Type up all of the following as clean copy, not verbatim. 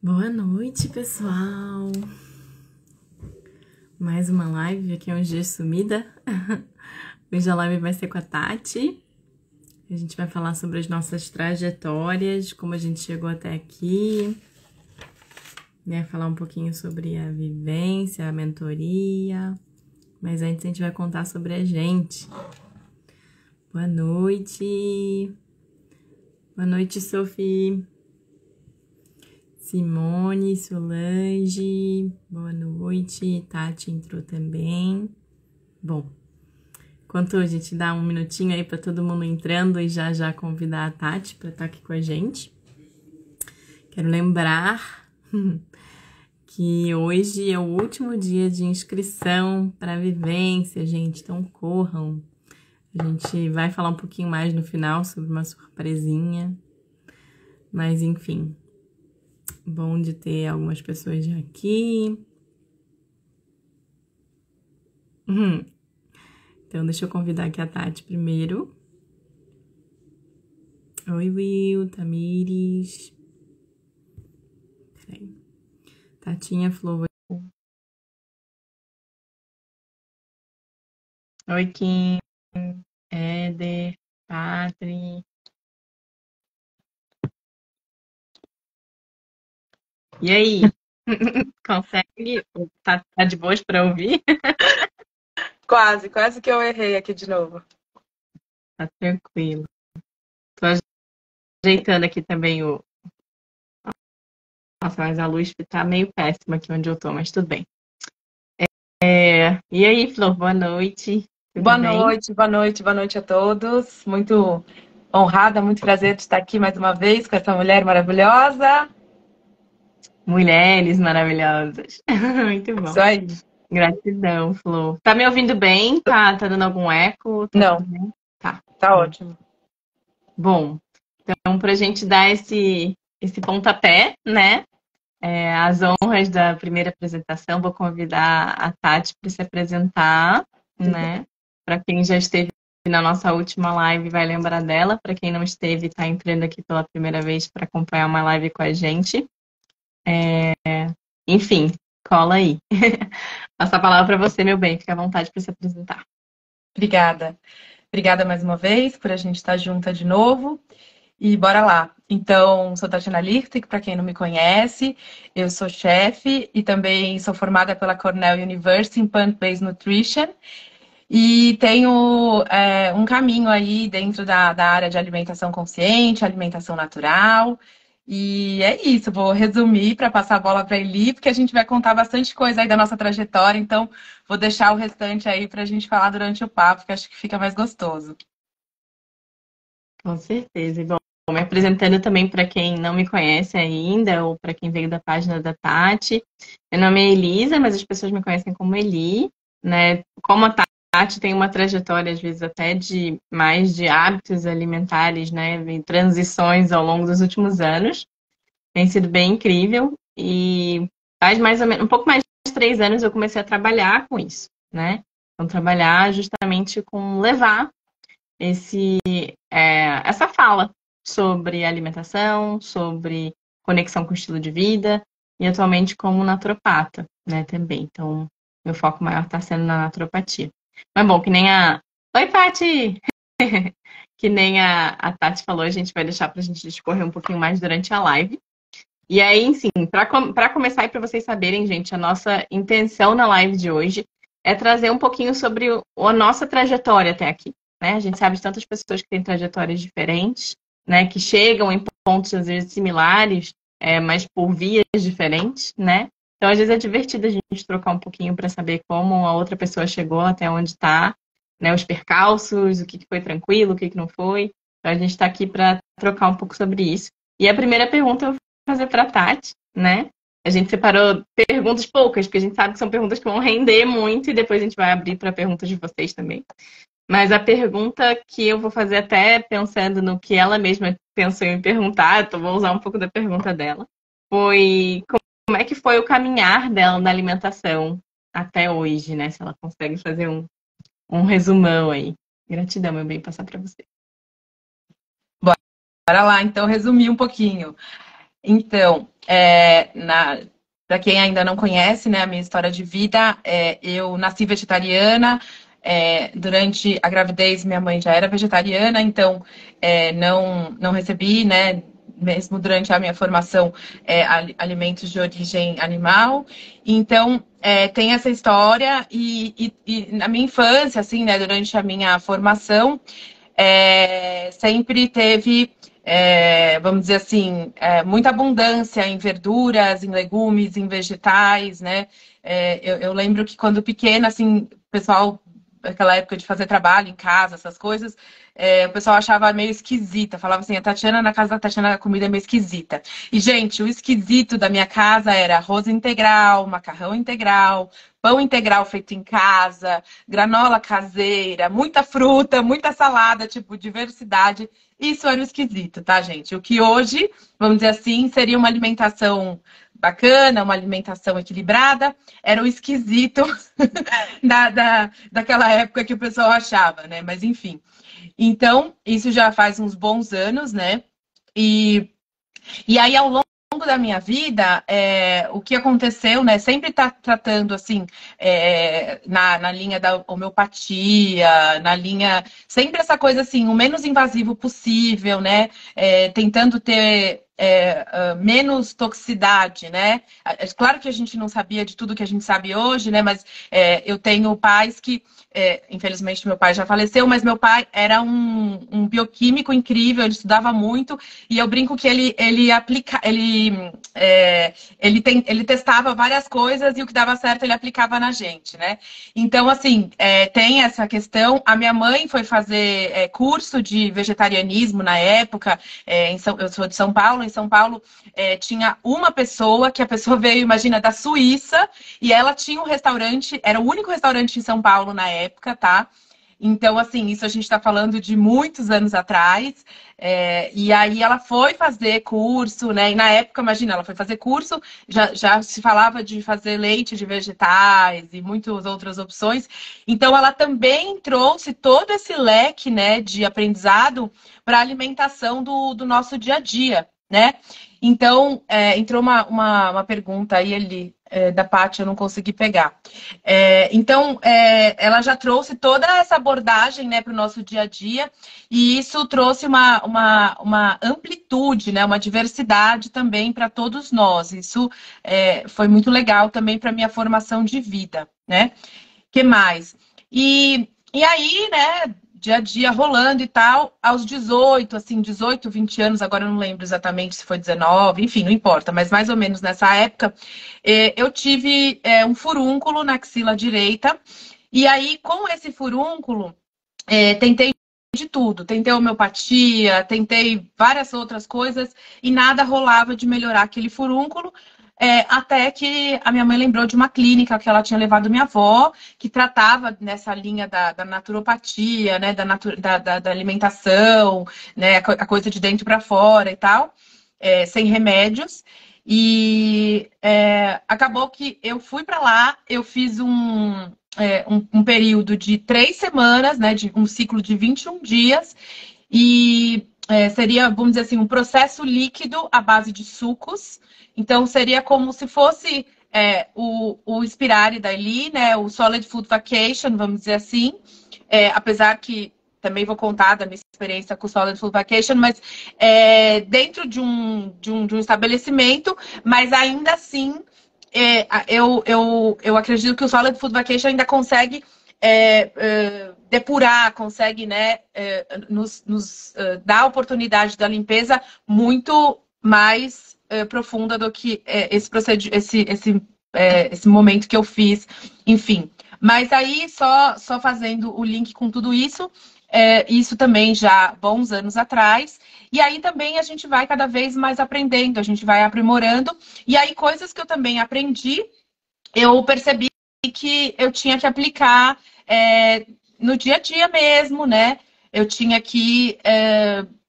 Boa noite, pessoal! Mais uma live, aqui é uns dias sumida. Hoje a live vai ser com a Tati. A gente vai falar sobre as nossas trajetórias, como a gente chegou até aqui, né? Falar um pouquinho sobre a vivência, a mentoria. Mas antes a gente vai contar sobre a gente. Boa noite! Boa noite, Sophie! Simone, Solange, boa noite. Tati entrou também. Bom, enquanto a gente dá um minutinho aí para todo mundo entrando e já convidar a Tati para estar aqui com a gente. Quero lembrar que hoje é o último dia de inscrição para a vivência, gente. Então corram. A gente vai falar um pouquinho mais no final sobre uma surpresinha. Mas enfim. Bom de ter algumas pessoas já aqui. Então, deixa eu convidar aqui a Tati primeiro. Oi, Will, Tamires. Peraí. Tatinha, Flor. Oi, Kim. Éder. Patri. E aí? Consegue? Tá de boas para ouvir? Quase que eu errei aqui de novo. Tá tranquilo. Tô ajeitando aqui também o... Nossa, mas a luz tá meio péssima aqui onde eu tô, mas tudo bem. E aí, Flor, boa noite. Tudo bem? Boa noite a todos. Muito honrada, muito prazer de estar aqui mais uma vez com essa mulher maravilhosa. Mulheres maravilhosas. Muito Isso bom. aí. Gratidão, Flor. Tá me ouvindo bem? Tá dando algum eco? Tá tudo Não, bem? Tá. tá ótimo. Bom, então, pra gente dar esse pontapé, né? As honras da primeira apresentação, vou convidar a Tati para se apresentar, né? Para quem já esteve na nossa última live, vai lembrar dela. Para quem não esteve, está entrando aqui pela primeira vez para acompanhar uma live com a gente. Enfim, cola aí. Passa a palavra para você, meu bem. Fica à vontade para se apresentar. Obrigada. Obrigada mais uma vez por a gente estar junta de novo. E bora lá. Então, sou Tatiana Lichtig, para quem não me conhece. Eu sou chefe e também sou formada pela Cornell University em Plant-Based Nutrition. E tenho um caminho aí dentro da área de alimentação consciente, alimentação natural. E é isso, vou resumir para passar a bola para a Eli, porque a gente vai contar bastante coisa aí da nossa trajetória, então vou deixar o restante aí para a gente falar durante o papo, que acho que fica mais gostoso. Com certeza. E bom, me apresentando também para quem não me conhece ainda, ou para quem veio da página da Tati. Meu nome é Elisa, mas as pessoas me conhecem como Eli, né? Como a Tati tem uma trajetória, às vezes, até de mais de hábitos alimentares, né? Em transições ao longo dos últimos anos. Tem sido bem incrível. E faz mais ou menos, um pouco mais de 3 anos eu comecei a trabalhar com isso, né? Então, trabalhar justamente com levar essa fala sobre alimentação, sobre conexão com o estilo de vida e atualmente como naturopata, né, também. Então, meu foco maior está sendo na naturopatia. Mas bom, que nem a... Oi, Tati! Que nem a Tati falou, a gente vai deixar para a gente discorrer um pouquinho mais durante a live. E aí, enfim, para começar e para vocês saberem, gente, a nossa intenção na live de hoje é trazer um pouquinho sobre a nossa trajetória até aqui, né? A gente sabe de tantas pessoas que têm trajetórias diferentes, né? Que chegam em pontos, às vezes, similares, mas por vias diferentes, né? Então, às vezes, é divertido a gente trocar um pouquinho para saber como a outra pessoa chegou até onde está, né? Os percalços, o que foi tranquilo, o que não foi. Então, a gente está aqui para trocar um pouco sobre isso. E a primeira pergunta eu vou fazer para a Tati, né? A gente separou perguntas poucas, porque a gente sabe que são perguntas que vão render muito e depois a gente vai abrir para perguntas de vocês também. Mas a pergunta que eu vou fazer até pensando no que ela mesma pensou em perguntar, então vou usar um pouco da pergunta dela, foi como é que foi o caminhar dela na alimentação até hoje, né? Se ela consegue fazer um resumão aí. Gratidão, meu bem, passar para você. Bora lá, então, resumir um pouquinho. Então, para quem ainda não conhece, né, a minha história de vida, eu nasci vegetariana. Durante a gravidez, minha mãe já era vegetariana, então não recebi, né, mesmo durante a minha formação, alimentos de origem animal. Então, tem essa história e na minha infância, assim, né, durante a minha formação, sempre teve, vamos dizer assim, muita abundância em verduras, em legumes, em vegetais, né? Eu lembro que quando pequena, assim, o pessoal, naquela época de fazer trabalho em casa, essas coisas, o pessoal achava meio esquisita. Falava assim, a Tatiana, na casa da Tatiana, a comida é meio esquisita. E, gente, o esquisito da minha casa era arroz integral, macarrão integral, pão integral feito em casa, granola caseira, muita fruta, muita salada, tipo, diversidade. Isso era o esquisito, tá, gente? O que hoje, vamos dizer assim, seria uma alimentação bacana, uma alimentação equilibrada, era o esquisito daquela época que o pessoal achava, né? Mas enfim. Então, isso já faz uns bons anos, né? E, e aí, ao longo da minha vida, o que aconteceu, né? Sempre tá tratando assim, na linha da homeopatia, na linha. Sempre essa coisa assim, o menos invasivo possível, né? Tentando ter. Menos toxicidade, né? Claro que a gente não sabia de tudo que a gente sabe hoje, né? Mas eu tenho pais que, infelizmente, meu pai já faleceu, mas meu pai era um bioquímico incrível, ele estudava muito, e eu brinco que ele testava várias coisas e o que dava certo ele aplicava na gente, né? Então, assim, tem essa questão. A minha mãe foi fazer curso de vegetarianismo na época, eu sou de São Paulo. Em São Paulo tinha uma pessoa, que a pessoa veio, imagina, da Suíça, e ela tinha um restaurante, era o único restaurante em São Paulo na época, tá? Então, assim, isso a gente está falando de muitos anos atrás. E aí ela foi fazer curso, né? E na época, imagina, ela foi fazer curso, já se falava de fazer leite de vegetais e muitas outras opções. Então, ela também trouxe todo esse leque, né, de aprendizado para a alimentação do nosso dia a dia, né? Então, entrou uma pergunta aí, da Paty, eu não consegui pegar. Então, ela já trouxe toda essa abordagem, né, para o nosso dia a dia, e isso trouxe uma amplitude, né, uma diversidade também para todos nós. Isso foi muito legal também para a minha formação de vida, né? Que mais? E aí, né, dia a dia rolando e tal, aos 18, assim, 18, 20 anos, agora eu não lembro exatamente se foi 19, enfim, não importa, mas mais ou menos nessa época, eu tive um furúnculo na axila direita, e aí, com esse furúnculo, tentei de tudo, tentei homeopatia, tentei várias outras coisas, e nada rolava de melhorar aquele furúnculo. Até que a minha mãe lembrou de uma clínica que ela tinha levado minha avó, que tratava nessa linha da naturopatia, né, da alimentação, né, a coisa de dentro para fora e tal, sem remédios. E acabou que eu fui para lá, eu fiz um período de 3 semanas, né, de um ciclo de 21 dias, e seria, vamos dizer assim, um processo líquido à base de sucos. Então, seria como se fosse o Inspirare da Eli, né? O Solid Food Vacation, vamos dizer assim. Apesar que também vou contar da minha experiência com o Solid Food Vacation, mas dentro de um estabelecimento, mas ainda assim, eu acredito que o Solid Food Vacation ainda consegue depurar, consegue, né, nos dar a oportunidade da limpeza muito mais profunda do que esse momento que eu fiz, enfim. Mas aí, só fazendo o link com tudo isso, isso também já bons anos atrás, e aí também a gente vai cada vez mais aprendendo, a gente vai aprimorando, e aí coisas que eu também aprendi, eu percebi que eu tinha que aplicar no dia a dia mesmo, né? Eu tinha que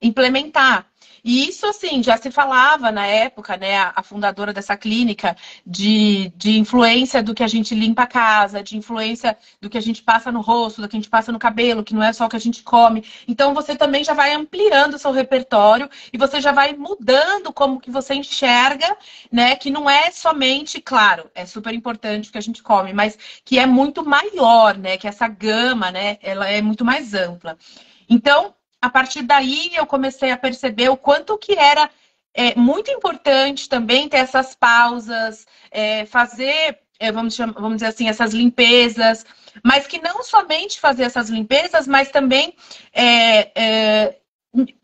implementar. E isso, assim, já se falava na época, né, a fundadora dessa clínica, de influência do que a gente limpa a casa, de influência do que a gente passa no rosto, do que a gente passa no cabelo, que não é só o que a gente come. Então, você também já vai ampliando o seu repertório e você já vai mudando como que você enxerga, né, que não é somente, claro, é super importante o que a gente come, mas que é muito maior, né, que essa gama, né, ela é muito mais ampla. Então, a partir daí eu comecei a perceber o quanto que era muito importante também ter essas pausas, fazer, vamos dizer assim, essas limpezas, mas que não somente fazer essas limpezas, mas também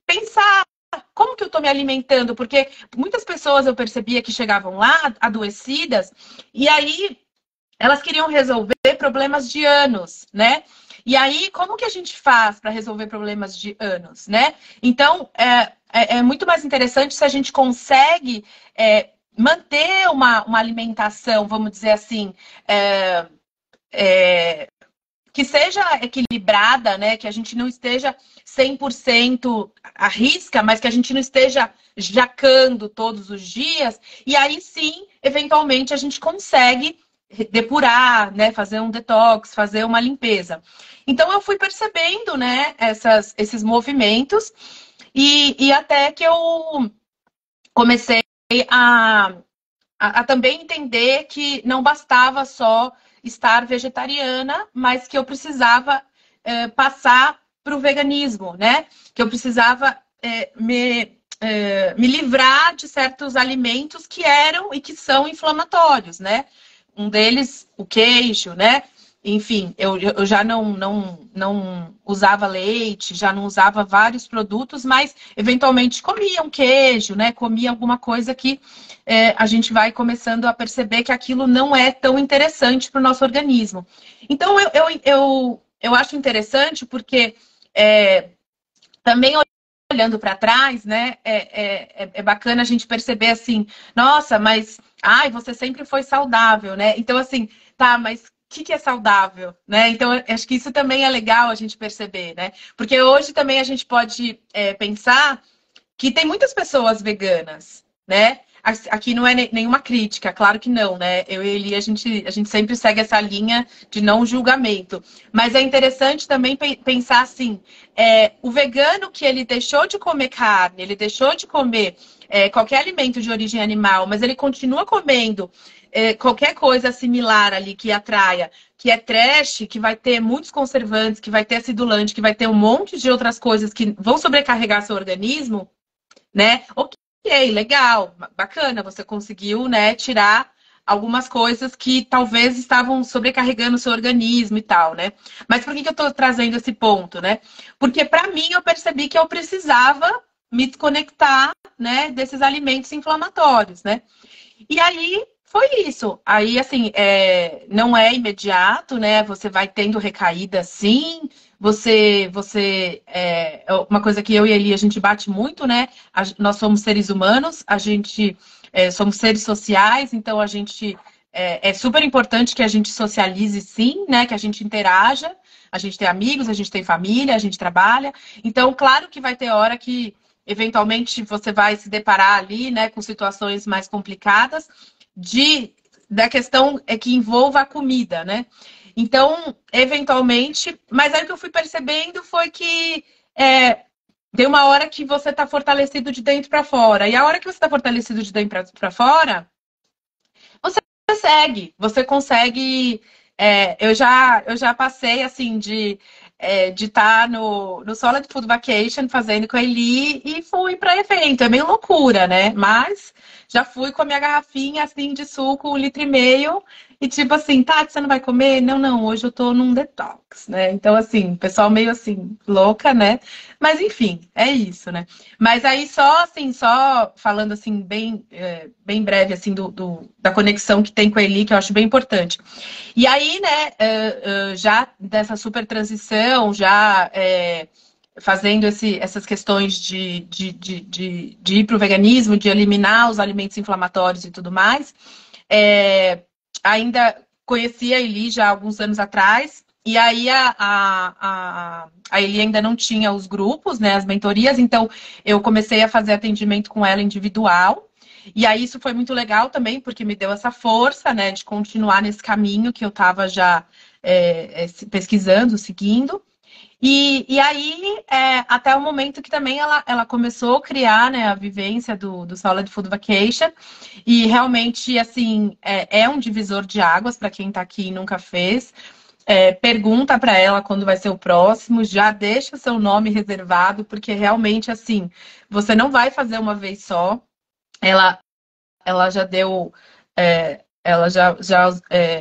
pensar como que eu estou me alimentando, porque muitas pessoas eu percebia que chegavam lá adoecidas e aí elas queriam resolver problemas de anos, né? E aí, como que a gente faz para resolver problemas de anos, né? Então, é muito mais interessante se a gente consegue manter uma alimentação, vamos dizer assim, que seja equilibrada, né? Que a gente não esteja 100% à risca, mas que a gente não esteja jacando todos os dias. E aí sim, eventualmente, a gente consegue depurar, né? Fazer um detox, fazer uma limpeza. Então eu fui percebendo, né? Esses movimentos e até que eu comecei a também entender que não bastava só estar vegetariana, mas que eu precisava passar para o veganismo, né? Que eu precisava me livrar de certos alimentos que eram e que são inflamatórios, né? Um deles, o queijo, né? Enfim, eu já não usava leite, já não usava vários produtos, mas eventualmente comia um queijo, né? Comia alguma coisa que a gente vai começando a perceber que aquilo não é tão interessante para o nosso organismo. Então, eu acho interessante porque também olhando para trás, né? É bacana a gente perceber assim, nossa, mas ai, você sempre foi saudável, né? Então, assim, tá, mas o que é saudável, né? Então, acho que isso também é legal a gente perceber, né? Porque hoje também a gente pode pensar que tem muitas pessoas veganas, né? Aqui não é nenhuma crítica, claro que não, né? Eu e Eli, a gente sempre segue essa linha de não julgamento. Mas é interessante também pensar assim, o vegano que ele deixou de comer carne, ele deixou de comer qualquer alimento de origem animal, mas ele continua comendo qualquer coisa similar ali que atraia, que é trash, que vai ter muitos conservantes, que vai ter acidulante, que vai ter um monte de outras coisas que vão sobrecarregar seu organismo, né? Ok, legal, bacana, você conseguiu, né, tirar algumas coisas que talvez estavam sobrecarregando o seu organismo e tal, né? Mas por que eu estou trazendo esse ponto, né? Porque para mim eu percebi que eu precisava me desconectar, né, desses alimentos inflamatórios, né? E aí foi isso. Aí, assim, não é imediato, né? Você vai tendo recaída, sim. Uma coisa que eu e a Eli, a gente bate muito, né? Nós somos seres humanos, a gente somos seres sociais, então a gente é super importante que a gente socialize, sim, né? Que a gente interaja. A gente tem amigos, a gente tem família, a gente trabalha. Então, claro que vai ter hora que eventualmente você vai se deparar ali, né, com situações mais complicadas da questão que envolva a comida, né? Então, eventualmente, mas aí o que eu fui percebendo foi que tem uma hora que você está fortalecido de dentro para fora. E a hora que você está fortalecido de dentro para fora, você consegue. Eu já passei assim de estar no Solid Food Vacation fazendo com a Eli e fui para evento. É meio loucura, né? Mas já fui com a minha garrafinha assim de suco, 1,5 litro. E tipo assim, Tati, você não vai comer? Não, não, hoje eu tô num detox, né? Então, assim, pessoal meio assim, louca, né? Mas enfim, é isso, né? Mas aí só falando assim, bem breve, assim, da conexão que tem com a Eli, que eu acho bem importante. E aí, né, já dessa super transição, já fazendo essas questões de ir para o veganismo, de eliminar os alimentos inflamatórios e tudo mais, ainda conheci a Eli já há alguns anos atrás, E aí a Eli ainda não tinha os grupos, né, as mentorias, então eu comecei a fazer atendimento com ela individual. E aí isso foi muito legal também, porque me deu essa força, né, de continuar nesse caminho que eu estava já pesquisando, seguindo. E aí, até o momento que também ela começou a criar, né, a vivência do Solid Food Vacation. E realmente, assim, é um divisor de águas para quem está aqui e nunca fez. Pergunta para ela quando vai ser o próximo, já deixa seu nome reservado, porque realmente, assim, você não vai fazer uma vez só. Ela, ela já deu, ela já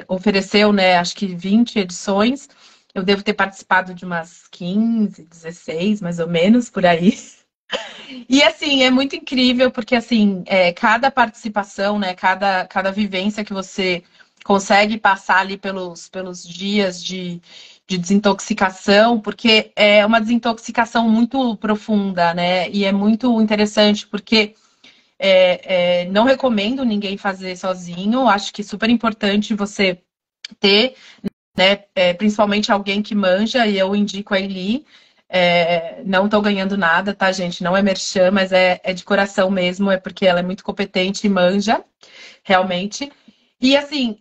ofereceu, né, acho que 20 edições. Eu devo ter participado de umas 15, 16, mais ou menos, por aí. E assim, é muito incrível, porque assim, cada participação, né, cada vivência que você consegue passar ali pelos dias de desintoxicação, porque é uma desintoxicação muito profunda, né? E é muito interessante, porque não recomendo ninguém fazer sozinho. Acho que é super importante você ter, né, principalmente alguém que manja, e eu indico a Eli. Não estou ganhando nada, tá, gente? Não é merchan, mas é de coração mesmo, é porque ela é muito competente e manja, realmente. E assim,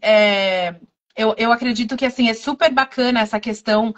eu acredito que assim, é super bacana essa questão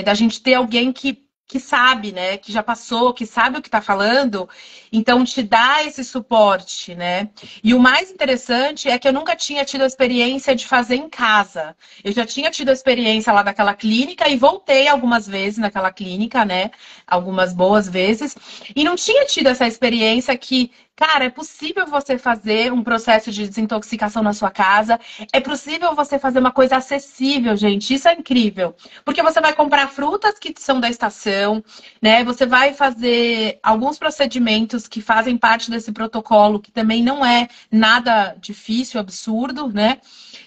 da gente ter alguém que sabe, né? Que já passou, que sabe o que está falando, então te dá esse suporte, né? E o mais interessante é que eu nunca tinha tido a experiência de fazer em casa. Eu já tinha tido a experiência lá daquela clínica e voltei algumas vezes naquela clínica, né? Algumas boas vezes. E não tinha tido essa experiência que, cara, é possível você fazer um processo de desintoxicação na sua casa. É possível você fazer uma coisa acessível, gente. Isso é incrível. Porque você vai comprar frutas que são da estação, né? Você vai fazer alguns procedimentos que fazem parte desse protocolo, que também não é nada difícil, absurdo, né?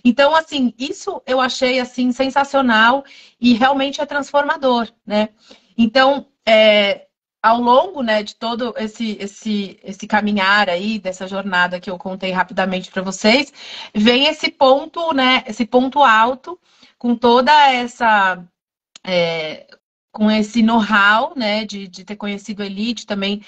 Então, assim, isso eu achei assim sensacional e realmente é transformador, né? Então, ao longo, né, de todo esse caminhar aí, dessa jornada que eu contei rapidamente para vocês, vem esse ponto, né, esse ponto alto, com toda essa com esse know-how, né, de ter conhecido a Elite, também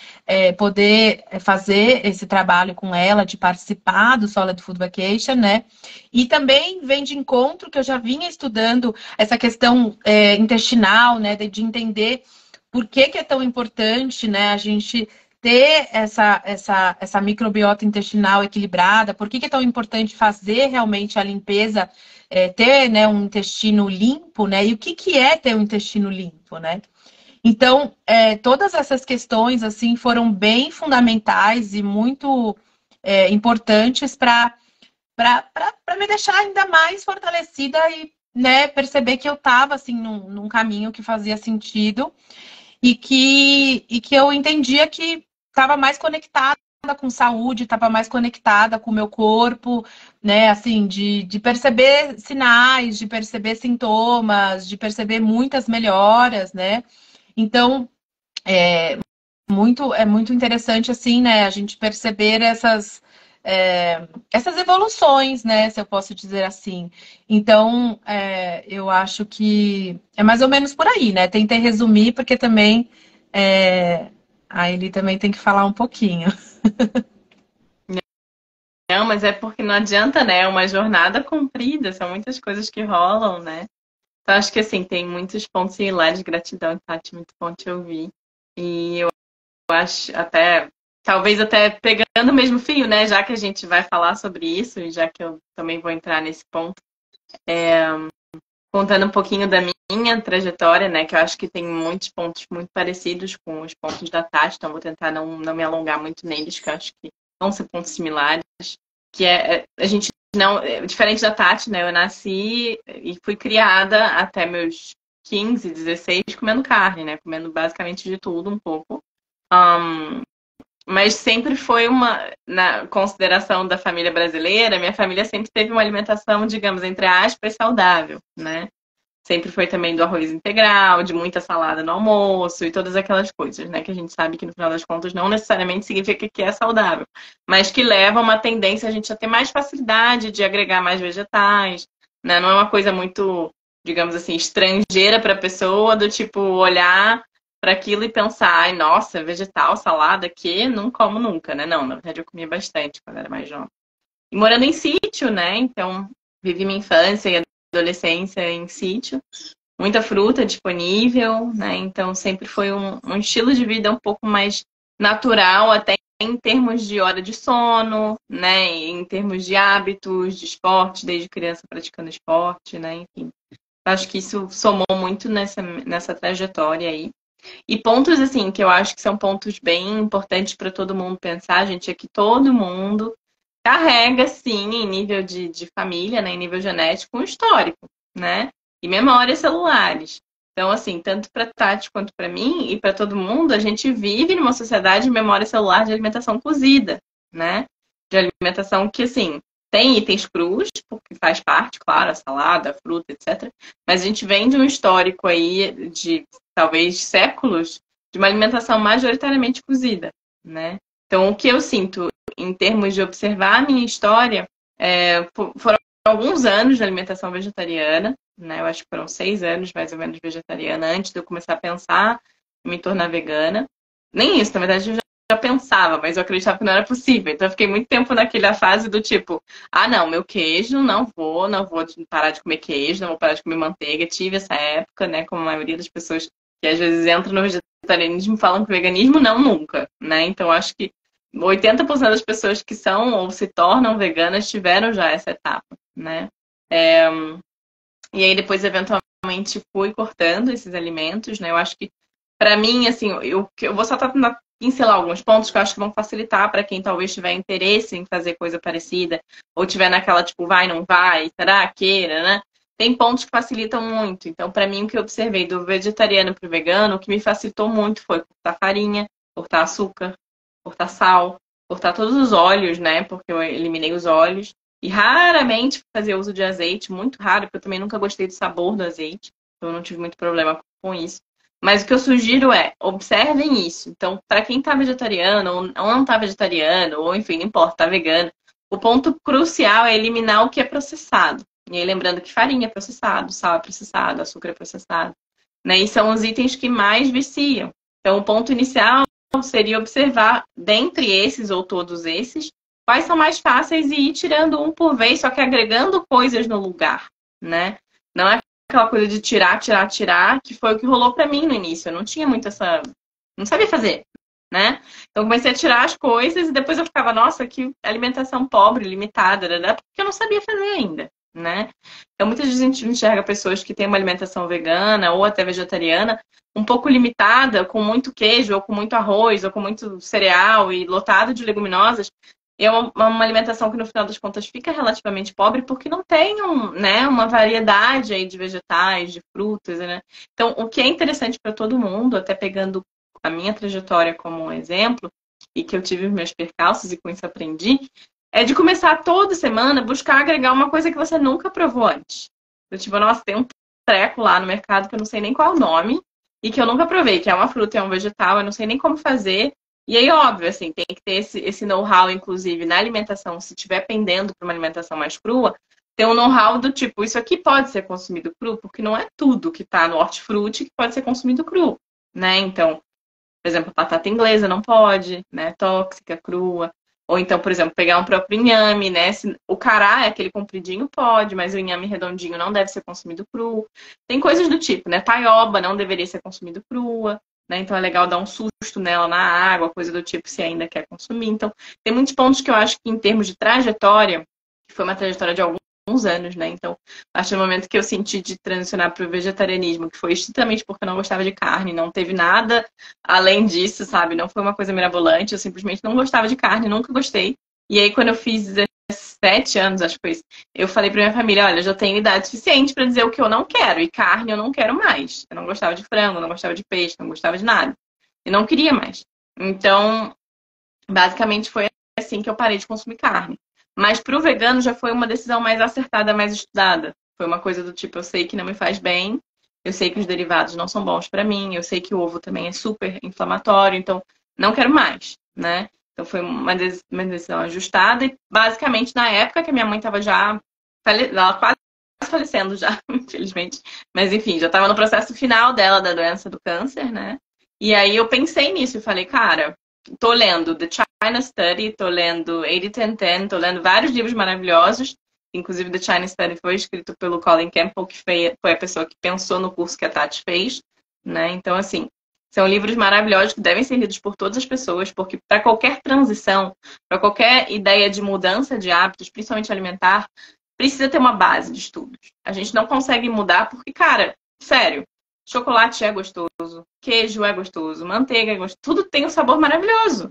poder fazer esse trabalho com ela, de participar do Solid Food Vacation, né? E também vem de encontro que eu já vinha estudando essa questão intestinal, né, de entender por que é tão importante, né, a gente ter essa microbiota intestinal equilibrada, por que é tão importante fazer realmente a limpeza, ter, né, um intestino limpo, né? E o que é ter um intestino limpo, né? Então, todas essas questões, assim, foram bem fundamentais e muito importantes para me deixar ainda mais fortalecida e, né, perceber que eu estava, assim, num caminho que fazia sentido e que eu entendia que estava mais conectada com saúde, estava mais conectada com o meu corpo, né? Assim, de perceber sinais, de perceber sintomas, de perceber muitas melhoras, né? Então, é muito interessante, assim, né? A gente perceber essas evoluções, né? Se eu posso dizer assim. Então, eu acho que é mais ou menos por aí, né? Tentei resumir, porque também aí ele também tem que falar um pouquinho. Não, mas é porque não adianta, né? É uma jornada comprida, são muitas coisas que rolam, né? Então, acho que assim, tem muitos pontos similares. Gratidão, Tati, muito bom te ouvir. E eu acho até, talvez até pegando o mesmo fio, né? Já que a gente vai falar sobre isso, e já que eu também vou entrar nesse ponto, contando um pouquinho da minha trajetória, né? Que eu acho que tem muitos pontos muito parecidos com os pontos da Tati, então vou tentar não me alongar muito neles, que eu acho que vão ser pontos similares. Que a gente não, diferente da Tati, né? Eu nasci e fui criada até meus 15, 16 comendo carne, né? Comendo basicamente de tudo um pouco. Mas sempre foi na consideração da família brasileira, minha família sempre teve uma alimentação, digamos, entre aspas, saudável, né? Sempre foi também do arroz integral, de muita salada no almoço e todas aquelas coisas, né? Que a gente sabe que no final das contas não necessariamente significa que é saudável, mas que leva a uma tendência a gente a ter mais facilidade de agregar mais vegetais, né? Não é uma coisa muito digamos assim, estrangeira para a pessoa, do tipo, olhar para aquilo e pensar, ai, nossa, vegetal, salada, que não como nunca, né? Não, na verdade eu comia bastante quando era mais jovem. E morando em sítio, né? Então, vivi minha infância e adolescência em sítio. Muita fruta disponível, né? Então, sempre foi um estilo de vida um pouco mais natural, até em termos de hora de sono, né? Em termos de hábitos, de esporte, desde criança praticando esporte, né? Enfim, acho que isso somou muito nessa trajetória aí. E pontos, assim, que eu acho que são pontos bem importantes para todo mundo pensar, gente, é que todo mundo carrega, sim, em nível de família, né, em nível genético, um histórico, né? E memórias celulares. Então, assim, tanto para Tati quanto para mim e para todo mundo, a gente vive numa sociedade de memória celular de alimentação cozida, né? De alimentação que, assim, tem itens crus, porque faz parte, claro, a salada, a fruta, etc. Mas a gente vem de um histórico aí de talvez séculos de uma alimentação majoritariamente cozida, né? Então, o que eu sinto em termos de observar a minha história, foram alguns anos de alimentação vegetariana, né? Eu acho que foram 6 anos, mais ou menos, vegetariana, antes de eu começar a pensar em me tornar vegana. Nem isso, na verdade, eu já pensava, mas eu acreditava que não era possível. Então, eu fiquei muito tempo naquela fase do tipo, ah, não, meu queijo, não vou parar de comer queijo, não vou parar de comer manteiga. Tive essa época, né? Como a maioria das pessoas que às vezes entram no vegetarianismo falam que veganismo não, nunca, né? Então, acho que 80% das pessoas que são ou se tornam veganas tiveram já essa etapa, né? E aí depois, eventualmente, fui cortando esses alimentos, né? Eu acho que, para mim, assim, eu vou só pincelar alguns pontos que eu acho que vão facilitar para quem talvez tiver interesse em fazer coisa parecida, ou tiver naquela, tipo, vai, não vai, será, queira, né? Tem pontos que facilitam muito. Então, para mim, o que eu observei do vegetariano para o vegano, o que me facilitou muito foi cortar farinha, cortar açúcar, cortar sal, cortar todos os óleos, né? Porque eu eliminei os óleos. E raramente fazer uso de azeite, muito raro, porque eu também nunca gostei do sabor do azeite. Então eu não tive muito problema com isso. Mas o que eu sugiro é, observem isso. Então, para quem tá vegetariano, ou não tá vegetariano, ou enfim, não importa, tá vegano, o ponto crucial é eliminar o que é processado. E aí, lembrando que farinha é processado, sal é processado, açúcar é processado. Né? E são os itens que mais viciam. Então, o ponto inicial seria observar, dentre esses ou todos esses, quais são mais fáceis e ir tirando um por vez, só que agregando coisas no lugar, né? Não é aquela coisa de tirar, que foi o que rolou para mim no início. Eu não tinha muito essa... Não sabia fazer, né? Então, comecei a tirar as coisas e depois eu ficava, nossa, que alimentação pobre, limitada, né? Porque eu não sabia fazer ainda, né? Então, muitas vezes a gente enxerga pessoas que têm uma alimentação vegana ou até vegetariana um pouco limitada, com muito queijo, ou com muito arroz, ou com muito cereal e lotado de leguminosas. É uma alimentação que, no final das contas, fica relativamente pobre porque não tem né, uma variedade aí de vegetais, de frutas, né? Então, o que é interessante para todo mundo, até pegando a minha trajetória como um exemplo, e que eu tive meus percalços e com isso aprendi, é de começar toda semana buscar agregar uma coisa que você nunca provou antes. Eu, tipo, nossa, tem um treco lá no mercado que eu não sei nem qual é o nome e que eu nunca provei, que é uma fruta, é um vegetal, eu não sei nem como fazer. E aí, óbvio, assim, tem que ter esse know-how, inclusive, na alimentação, se estiver pendendo para uma alimentação mais crua, ter um know-how do tipo, isso aqui pode ser consumido cru, porque não é tudo que está no hortifruti que pode ser consumido cru, né? Então, por exemplo, batata inglesa não pode, né? Tóxica, crua. Ou então, por exemplo, pegar um próprio inhame, né? O cará é aquele compridinho, pode, mas o inhame redondinho não deve ser consumido cru. Tem coisas do tipo, né? Taioba não deveria ser consumido crua, né? Então é legal dar um susto nela na água, coisa do tipo, se ainda quer consumir. Então, tem muitos pontos que eu acho que em termos de trajetória, que foi uma trajetória de alguns anos, né? Então, a partir do momento que eu senti de transicionar para o vegetarianismo, que foi estritamente porque eu não gostava de carne, não teve nada além disso, sabe? Não foi uma coisa mirabolante, eu simplesmente não gostava de carne, nunca gostei. E aí, quando eu fiz 17 anos, acho que foi isso, eu falei para minha família, olha, eu já tenho idade suficiente para dizer o que eu não quero, e carne eu não quero mais. Eu não gostava de frango, não gostava de peixe, não gostava de nada. Eu não queria mais. Então, basicamente foi assim que eu parei de consumir carne. Mas para o vegano já foi uma decisão mais acertada, mais estudada. Foi uma coisa do tipo, eu sei que não me faz bem, eu sei que os derivados não são bons para mim, eu sei que o ovo também é super inflamatório, então não quero mais, né? Então foi uma decisão ajustada e basicamente na época que a minha mãe estava já ela quase falecendo já, infelizmente. Mas enfim, já estava no processo final dela, da doença do câncer, né? E aí eu pensei nisso e falei, cara, tô lendo The China Study, tô lendo 80-10-10, tô lendo vários livros maravilhosos. Inclusive, The China Study foi escrito pelo Colin Campbell, que foi a pessoa que pensou no curso que a Tati fez, né? Então, assim, são livros maravilhosos que devem ser lidos por todas as pessoas, porque para qualquer transição, para qualquer ideia de mudança de hábitos, principalmente alimentar, precisa ter uma base de estudos. A gente não consegue mudar porque, cara, sério, chocolate é gostoso, queijo é gostoso, manteiga é gostoso, tudo tem um sabor maravilhoso.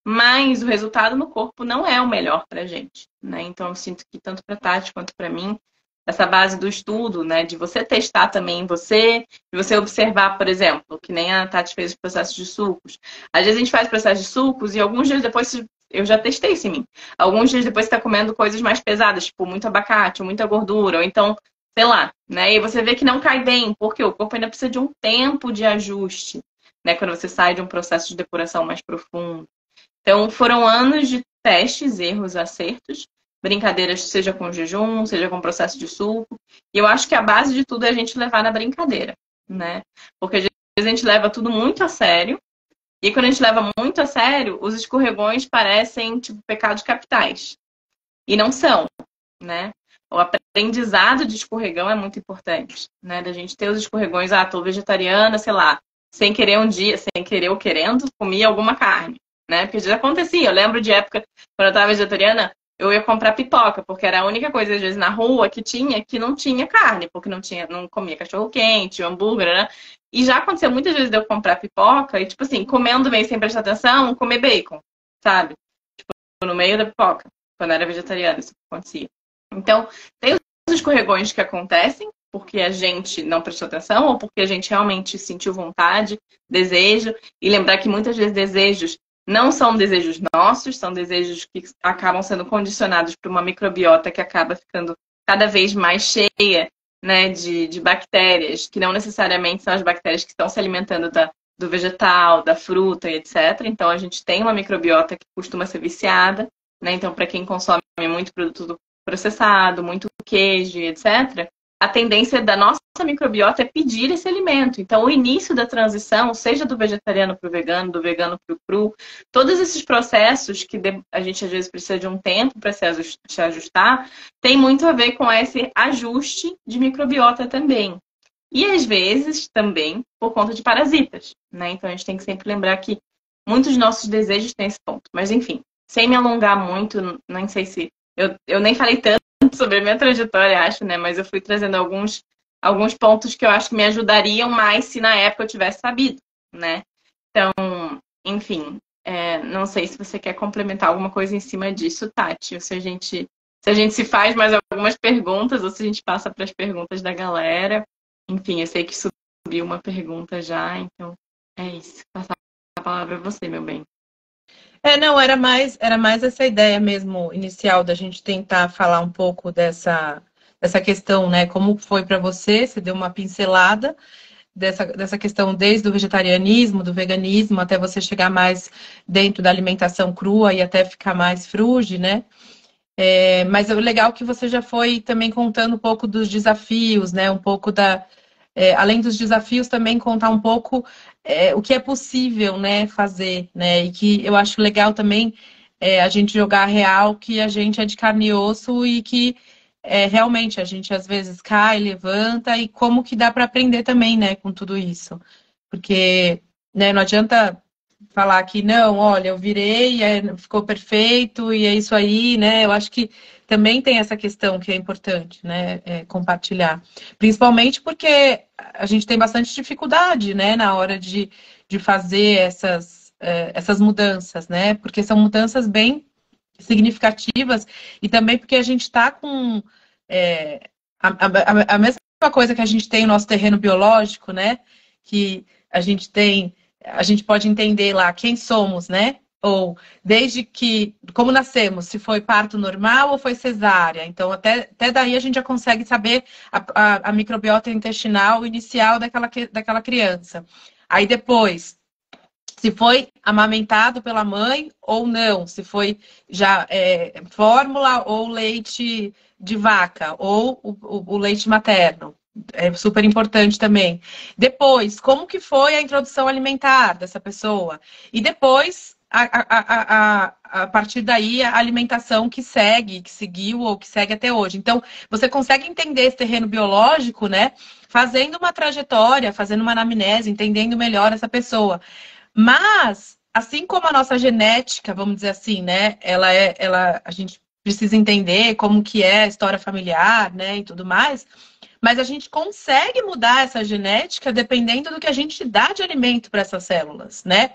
Mas o resultado no corpo não é o melhor pra gente, né? Então eu sinto que tanto pra Tati quanto pra mim, essa base do estudo, né, de você testar também em você, de você observar, por exemplo, que nem a Tati fez o processo de sucos. Às vezes a gente faz processo de sucos e alguns dias depois eu já testei isso em mim. Alguns dias depois você tá comendo coisas mais pesadas, tipo muito abacate, ou muita gordura, ou então, sei lá, né? E você vê que não cai bem, porque o corpo ainda precisa de um tempo de ajuste, né? Quando você sai de um processo de depuração mais profundo. Então, foram anos de testes, erros, acertos, brincadeiras, seja com jejum, seja com processo de suco. E eu acho que a base de tudo é a gente levar na brincadeira, né? Porque às vezes a gente leva tudo muito a sério, e quando a gente leva muito a sério, os escorregões parecem, tipo, pecados capitais. E não são, né? O aprendizado de escorregão é muito importante, né? Da gente ter os escorregões, tô vegetariana, sei lá, sem querer um dia, sem querer ou querendo, comer alguma carne, né? Porque já acontecia. Eu lembro de época, quando eu tava vegetariana, eu ia comprar pipoca, porque era a única coisa, às vezes, na rua que não tinha carne, porque não comia cachorro-quente, hambúrguer, né? E já aconteceu muitas vezes de eu comprar pipoca e, tipo assim, comendo bem sem prestar atenção, comer bacon, sabe? Tipo, no meio da pipoca, quando eu era vegetariana, isso acontecia. Então, tem os escorregões que acontecem porque a gente não prestou atenção ou porque a gente realmente sentiu vontade, desejo. E lembrar que muitas vezes desejos não são desejos nossos, são desejos que acabam sendo condicionados por uma microbiota que acaba ficando cada vez mais cheia, né, de bactérias, que não necessariamente são as bactérias que estão se alimentando do vegetal, da fruta e etc. Então, a gente tem uma microbiota que costuma ser viciada, né? Então, para quem consome muito produto processado, muito queijo, etc., a tendência da nossa microbiota é pedir esse alimento. Então, o início da transição, seja do vegetariano para o vegano, do vegano para o cru, todos esses processos que a gente às vezes precisa de um tempo para se ajustar, tem muito a ver com esse ajuste de microbiota também. E às vezes também por conta de parasitas, né? Então, a gente tem que sempre lembrar que muitos dos nossos desejos têm esse ponto. Mas, enfim, sem me alongar muito, nem sei se eu nem falei tanto sobre a minha trajetória, acho, né? Mas eu fui trazendo alguns pontos que eu acho que me ajudariam mais se na época eu tivesse sabido, né? Então, enfim, não sei se você quer complementar alguma coisa em cima disso, Tati, ou se a gente se faz mais algumas perguntas, ou se a gente passa para as perguntas da galera. Enfim, eu sei que subiu uma pergunta já, então é isso. Passar a palavra a você, meu bem. Não, era mais essa ideia mesmo inicial da gente tentar falar um pouco dessa questão, né? Como foi para você? Você deu uma pincelada dessa questão desde o vegetarianismo, do veganismo, até você chegar mais dentro da alimentação crua e até ficar mais fruge, né? Mas é legal que você já foi também contando um pouco dos desafios, né? Um pouco além dos desafios, também contar um pouco o que é possível, né, fazer, né? E que eu acho legal também a gente jogar real que a gente é de carne e osso e que realmente a gente às vezes cai, levanta e como que dá para aprender também, né, com tudo isso. Porque, né, não adianta falar que não, olha, eu virei, ficou perfeito e é isso aí, né? Eu acho que também tem essa questão que é importante, né? Compartilhar. Principalmente porque a gente tem bastante dificuldade, né? Na hora de fazer essas mudanças, né? Porque são mudanças bem significativas e também porque a gente está com a mesma coisa que a gente tem no nosso terreno biológico, né? Que a gente pode entender lá quem somos, né? Ou desde que, como nascemos, se foi parto normal ou foi cesárea. Então, até daí a gente já consegue saber a microbiota intestinal inicial daquela criança. Aí depois, se foi amamentado pela mãe ou não, se foi já fórmula ou leite de vaca, ou o leite materno. É super importante também. Depois, como que foi a introdução alimentar dessa pessoa? E depois, a partir daí, a alimentação que segue, que seguiu ou que segue até hoje. Então, você consegue entender esse terreno biológico, né? Fazendo uma trajetória, fazendo uma anamnese, entendendo melhor essa pessoa. Mas, assim como a nossa genética, vamos dizer assim, né? A gente precisa entender como que é a história familiar, né? E tudo mais. Mas a gente consegue mudar essa genética dependendo do que a gente dá de alimento para essas células, né?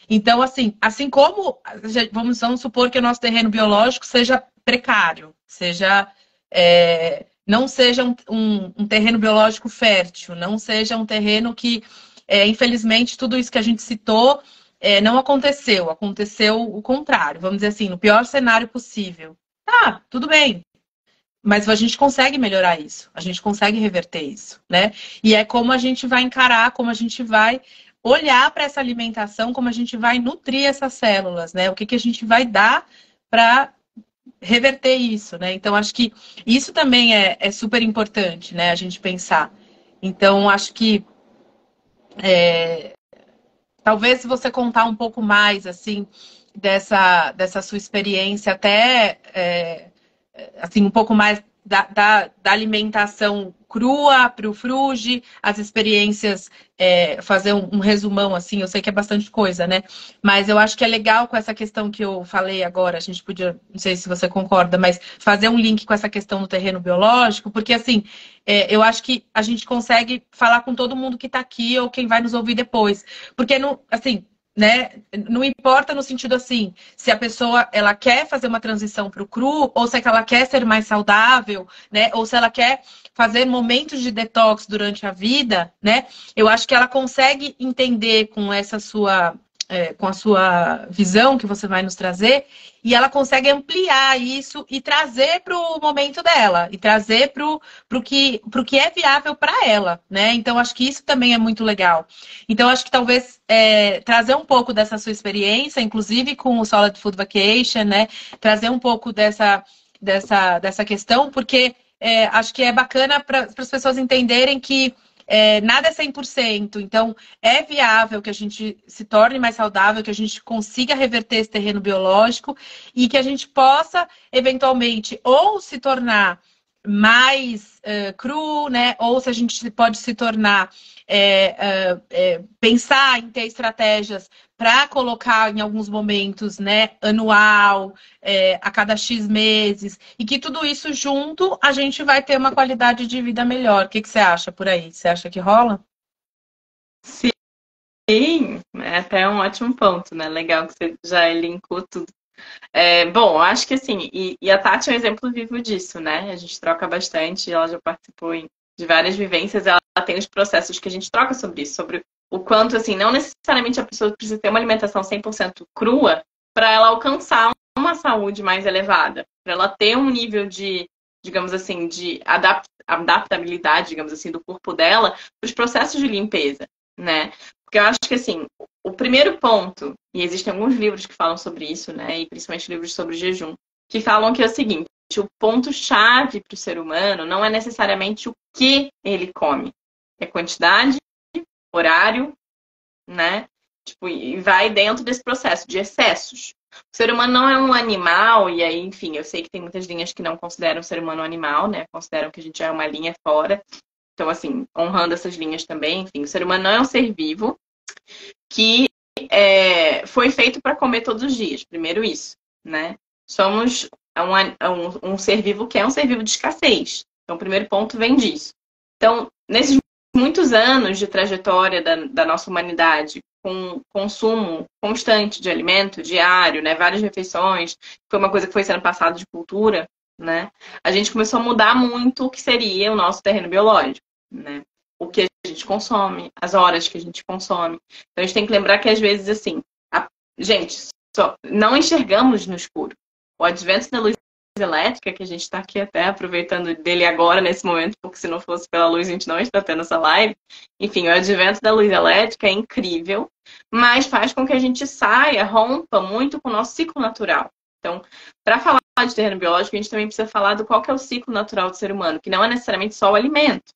Então, assim como vamos supor que o nosso terreno biológico seja precário, não seja um terreno biológico fértil, não seja um terreno que, infelizmente, tudo isso que a gente citou não aconteceu. Aconteceu o contrário, vamos dizer assim, no pior cenário possível. Tá, tudo bem. Mas a gente consegue melhorar isso, a gente consegue reverter isso, né? E é como a gente vai encarar, como a gente vai olhar para essa alimentação, como a gente vai nutrir essas células, né? O que a gente vai dar para reverter isso, né? Então, acho que isso também é super importante, né? A gente pensar. Então, acho que talvez se você contar um pouco mais, assim, dessa sua experiência, até assim, um pouco mais da alimentação crua para o fruge, as experiências, fazer um resumão, assim, eu sei que é bastante coisa, né? Mas eu acho que é legal com essa questão que eu falei agora, a gente podia, não sei se você concorda, mas fazer um link com essa questão do terreno biológico, porque, assim, eu acho que a gente consegue falar com todo mundo que está aqui ou quem vai nos ouvir depois. Porque, assim, né? Não importa no sentido assim, se a pessoa ela quer fazer uma transição para o cru, ou se ela quer ser mais saudável, né? Ou se ela quer fazer momentos de detox durante a vida, né? Eu acho que ela consegue entender com essa sua com a sua visão que você vai nos trazer, e ela consegue ampliar isso e trazer para o momento dela, e trazer para o que é viável para ela, né? Então, acho que isso também é muito legal. Então, acho que talvez trazer um pouco dessa sua experiência, inclusive com o Solid Food Vacation, né? Trazer um pouco dessa questão, porque acho que é bacana para as pessoas entenderem que nada é 100%. Então, é viável que a gente se torne mais saudável, que a gente consiga reverter esse terreno biológico e que a gente possa, eventualmente, ou se tornar mais cru, né? Ou se a gente pode se tornar pensar em ter estratégias para colocar em alguns momentos, né, anual, a cada X meses, e que tudo isso junto a gente vai ter uma qualidade de vida melhor. O que você acha por aí? Você acha que rola? Sim, é até um ótimo ponto, né? Legal que você já linkou tudo. Bom, acho que assim, e a Tati é um exemplo vivo disso, né? A gente troca bastante, ela já participou de várias vivências, ela tem os processos que a gente troca sobre isso, sobre o quanto, assim, não necessariamente a pessoa precisa ter uma alimentação 100% crua para ela alcançar uma saúde mais elevada, para ela ter um nível de, digamos assim, de adaptabilidade, digamos assim, do corpo dela para os processos de limpeza, né? Porque eu acho que, assim, o primeiro ponto, e existem alguns livros que falam sobre isso, né? E principalmente livros sobre jejum, que falam que é o seguinte: o ponto-chave para o ser humano não é necessariamente o que ele come, é quantidade, horário, né? Tipo, e vai dentro desse processo de excessos. O ser humano não é um animal, e aí, enfim, eu sei que tem muitas linhas que não consideram o ser humano um animal, né? Consideram que a gente é uma linha fora. Então, assim, honrando essas linhas também, enfim, o ser humano não é um ser vivo que foi feito para comer todos os dias. Primeiro isso, né? Somos um ser vivo que é um ser vivo de escassez. Então, o primeiro ponto vem disso. Então, nesses muitos anos de trajetória da nossa humanidade, com consumo constante de alimento, diário, né? Várias refeições, foi uma coisa que foi sendo passada de cultura, né? A gente começou a mudar muito o que seria o nosso terreno biológico, né? O que a gente consome, as horas que a gente consome. Então, a gente tem que lembrar que, às vezes, assim, gente, não enxergamos no escuro. O advento da luz elétrica, que a gente está aqui até aproveitando dele agora, nesse momento, porque se não fosse pela luz, a gente não está tendo essa live. Enfim, o advento da luz elétrica é incrível, mas faz com que a gente saia, rompa muito com o nosso ciclo natural. Então, para falar de terreno biológico, a gente também precisa falar do qual que é o ciclo natural do ser humano, que não é necessariamente só o alimento.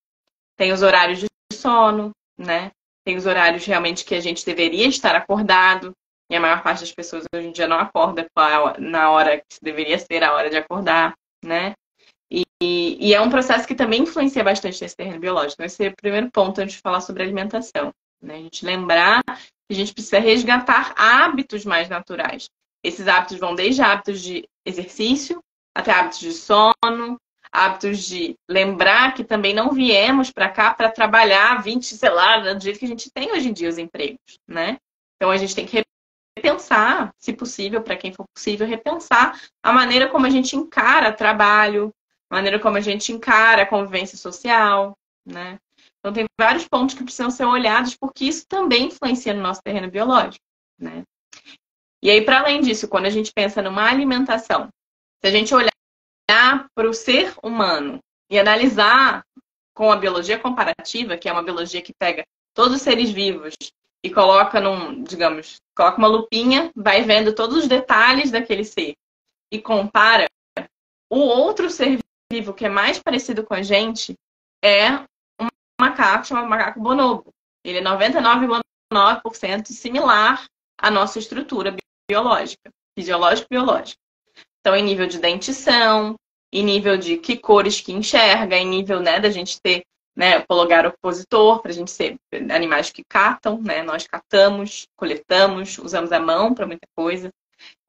Tem os horários de sono, né? Tem os horários realmente que a gente deveria estar acordado, e a maior parte das pessoas hoje em dia não acorda na hora que deveria ser a hora de acordar, né? E é um processo que também influencia bastante nesse terreno biológico. Esse seria o primeiro ponto antes de falar sobre alimentação, né? A gente lembrar que a gente precisa resgatar hábitos mais naturais. Esses hábitos vão desde hábitos de exercício até hábitos de sono, hábitos de lembrar que também não viemos para cá para trabalhar 20, sei lá, do jeito que a gente tem hoje em dia os empregos, né? Então a gente tem que repensar, se possível, para quem for possível, repensar a maneira como a gente encara trabalho, a maneira como a gente encara a convivência social, né? Então tem vários pontos que precisam ser olhados porque isso também influencia no nosso terreno biológico, né? E aí, para além disso, quando a gente pensa numa alimentação, se a gente olhar para o ser humano e analisar com a biologia comparativa, que é uma biologia que pega todos os seres vivos e coloca digamos, coloca uma lupinha, vai vendo todos os detalhes daquele ser e compara, o outro ser vivo que é mais parecido com a gente é um macaco chamado macaco bonobo. Ele é 99,9% similar à nossa estrutura biológica, fisiológico-biológica. Então, em nível de dentição, em nível de que cores que enxerga, em nível, né, da gente ter, né, o polegar opositor, para a gente ser animais que catam, né? Nós catamos, coletamos, usamos a mão para muita coisa.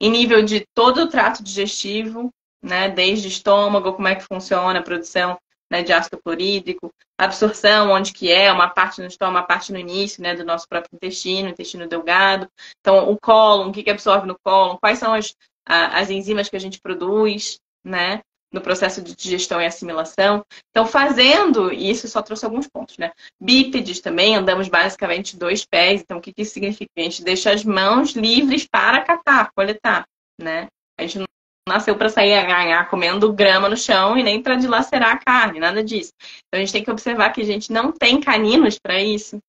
Em nível de todo o trato digestivo, né, desde estômago, como é que funciona a produção, né, de ácido clorídrico, absorção, onde que é, uma parte no estômago, uma parte no início, né, do nosso próprio intestino delgado. Então, o cólon, o que absorve no cólon, quais são as enzimas que a gente produz, né, no processo de digestão e assimilação. Então, fazendo isso, só trouxe alguns pontos, né? Bípedes também, andamos basicamente 2 pés. Então, o que isso significa? A gente deixa as mãos livres para catar, coletar, né? A gente não nasceu para sair a ganhar comendo grama no chão e nem para dilacerar a carne, nada disso. Então, a gente tem que observar que a gente não tem caninos para isso.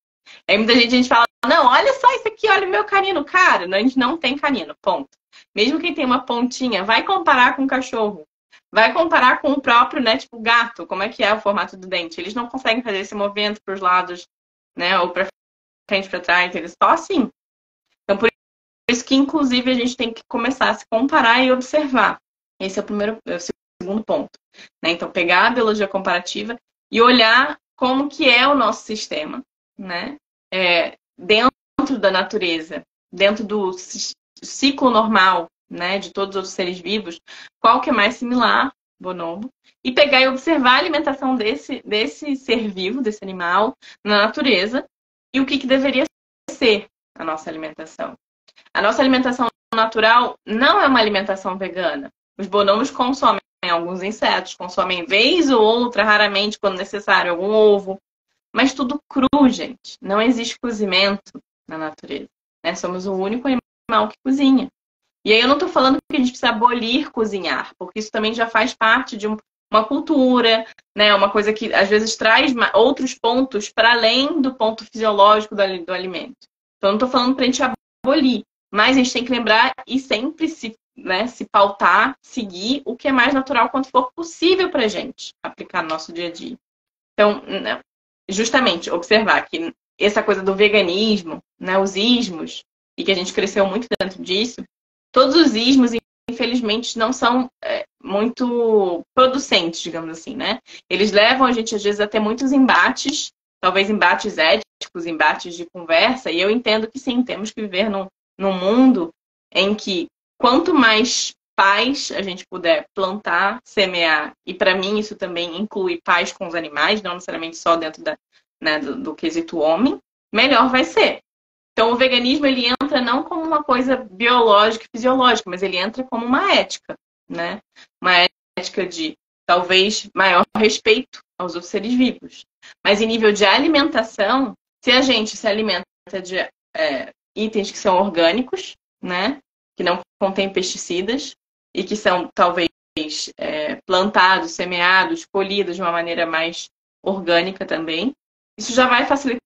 Aí muita gente fala, não, olha só isso aqui, olha o meu canino. Cara, a gente não tem canino, ponto. Mesmo quem tem uma pontinha, vai comparar com o cachorro. Vai comparar com o próprio, né, tipo gato, como é que é o formato do dente. Eles não conseguem fazer esse movimento para os lados, né, ou para frente, para trás, eles só assim. Então, por isso que, inclusive, a gente tem que começar a se comparar e observar. Esse é o segundo ponto, né? Então, pegar a biologia comparativa e olhar como que é o nosso sistema, né? Dentro da natureza, dentro do ciclo normal, né, de todos os outros seres vivos, qual que é mais similar, bonobo, e pegar e observar a alimentação desse ser vivo, desse animal, na natureza, e o que deveria ser a nossa alimentação. A nossa alimentação natural não é uma alimentação vegana. Os bonobos consomem alguns insetos, consomem vez ou outra, raramente, quando necessário, algum ovo, mas tudo cru, gente. Não existe cozimento na natureza, né? Somos o único animal que cozinha. E aí eu não estou falando que a gente precisa abolir cozinhar, porque isso também já faz parte de uma cultura, né? Uma coisa que às vezes traz outros pontos para além do ponto fisiológico do alimento. Então eu não estou falando para a gente abolir, mas a gente tem que lembrar e sempre se pautar, seguir o que é mais natural quanto for possível para a gente aplicar no nosso dia a dia. Então, justamente, observar que essa coisa do veganismo, né, os ismos, e que a gente cresceu muito dentro disso, todos os ismos, infelizmente, não são muito producentes, digamos assim, né? Eles levam a gente, às vezes, a ter muitos embates, talvez embates éticos, embates de conversa, e eu entendo que sim, temos que viver num mundo em que quanto mais paz a gente puder plantar, semear, e para mim isso também inclui paz com os animais, não necessariamente só dentro do quesito homem, melhor vai ser. Então, o veganismo, ele entra não como uma coisa biológica e fisiológica, mas ele entra como uma ética, né? Uma ética de, talvez, maior respeito aos outros seres vivos. Mas em nível de alimentação, se a gente se alimenta de itens que são orgânicos, né? Que não contêm pesticidas e que são, talvez, plantados, semeados, colhidos de uma maneira mais orgânica também, isso já vai facilitar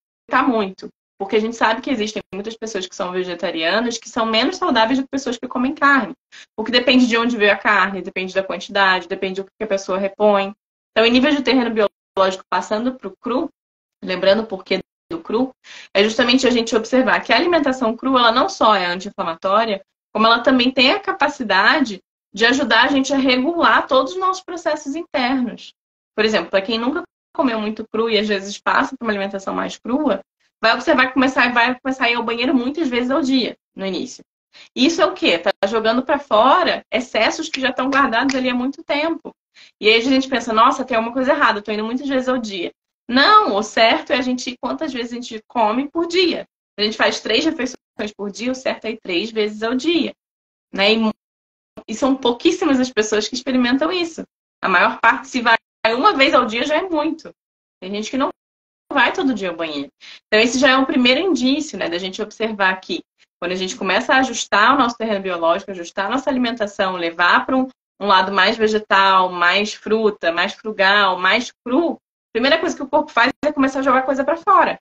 muito. Porque a gente sabe que existem muitas pessoas que são vegetarianas que são menos saudáveis do que pessoas que comem carne. Porque depende de onde veio a carne, depende da quantidade, depende do que a pessoa repõe. Então, em nível de terreno biológico, passando para o cru, lembrando o porquê do cru, é justamente a gente observar que a alimentação crua, ela não só é anti-inflamatória, como ela também tem a capacidade de ajudar a gente a regular todos os nossos processos internos. Por exemplo, para quem nunca comeu muito cru e às vezes passa por uma alimentação mais crua, vai observar que vai começar a ir ao banheiro muitas vezes ao dia, no início. Isso é o quê? Tá jogando para fora excessos que já estão guardados ali há muito tempo. E aí a gente pensa, nossa, tem alguma coisa errada, eu tô indo muitas vezes ao dia. Não, o certo é a gente ir quantas vezes a gente come por dia. A gente faz 3 refeições por dia, o certo é ir 3 vezes ao dia. Né? E são pouquíssimas as pessoas que experimentam isso. A maior parte, se vai uma vez ao dia, já é muito. Tem gente que não vai todo dia ao banheiro. Então, esse já é um primeiro indício, né, da gente observar que quando a gente começa a ajustar o nosso terreno biológico, ajustar a nossa alimentação, levar para um lado mais vegetal, mais fruta, mais frugal, mais cru, a primeira coisa que o corpo faz é começar a jogar coisa para fora.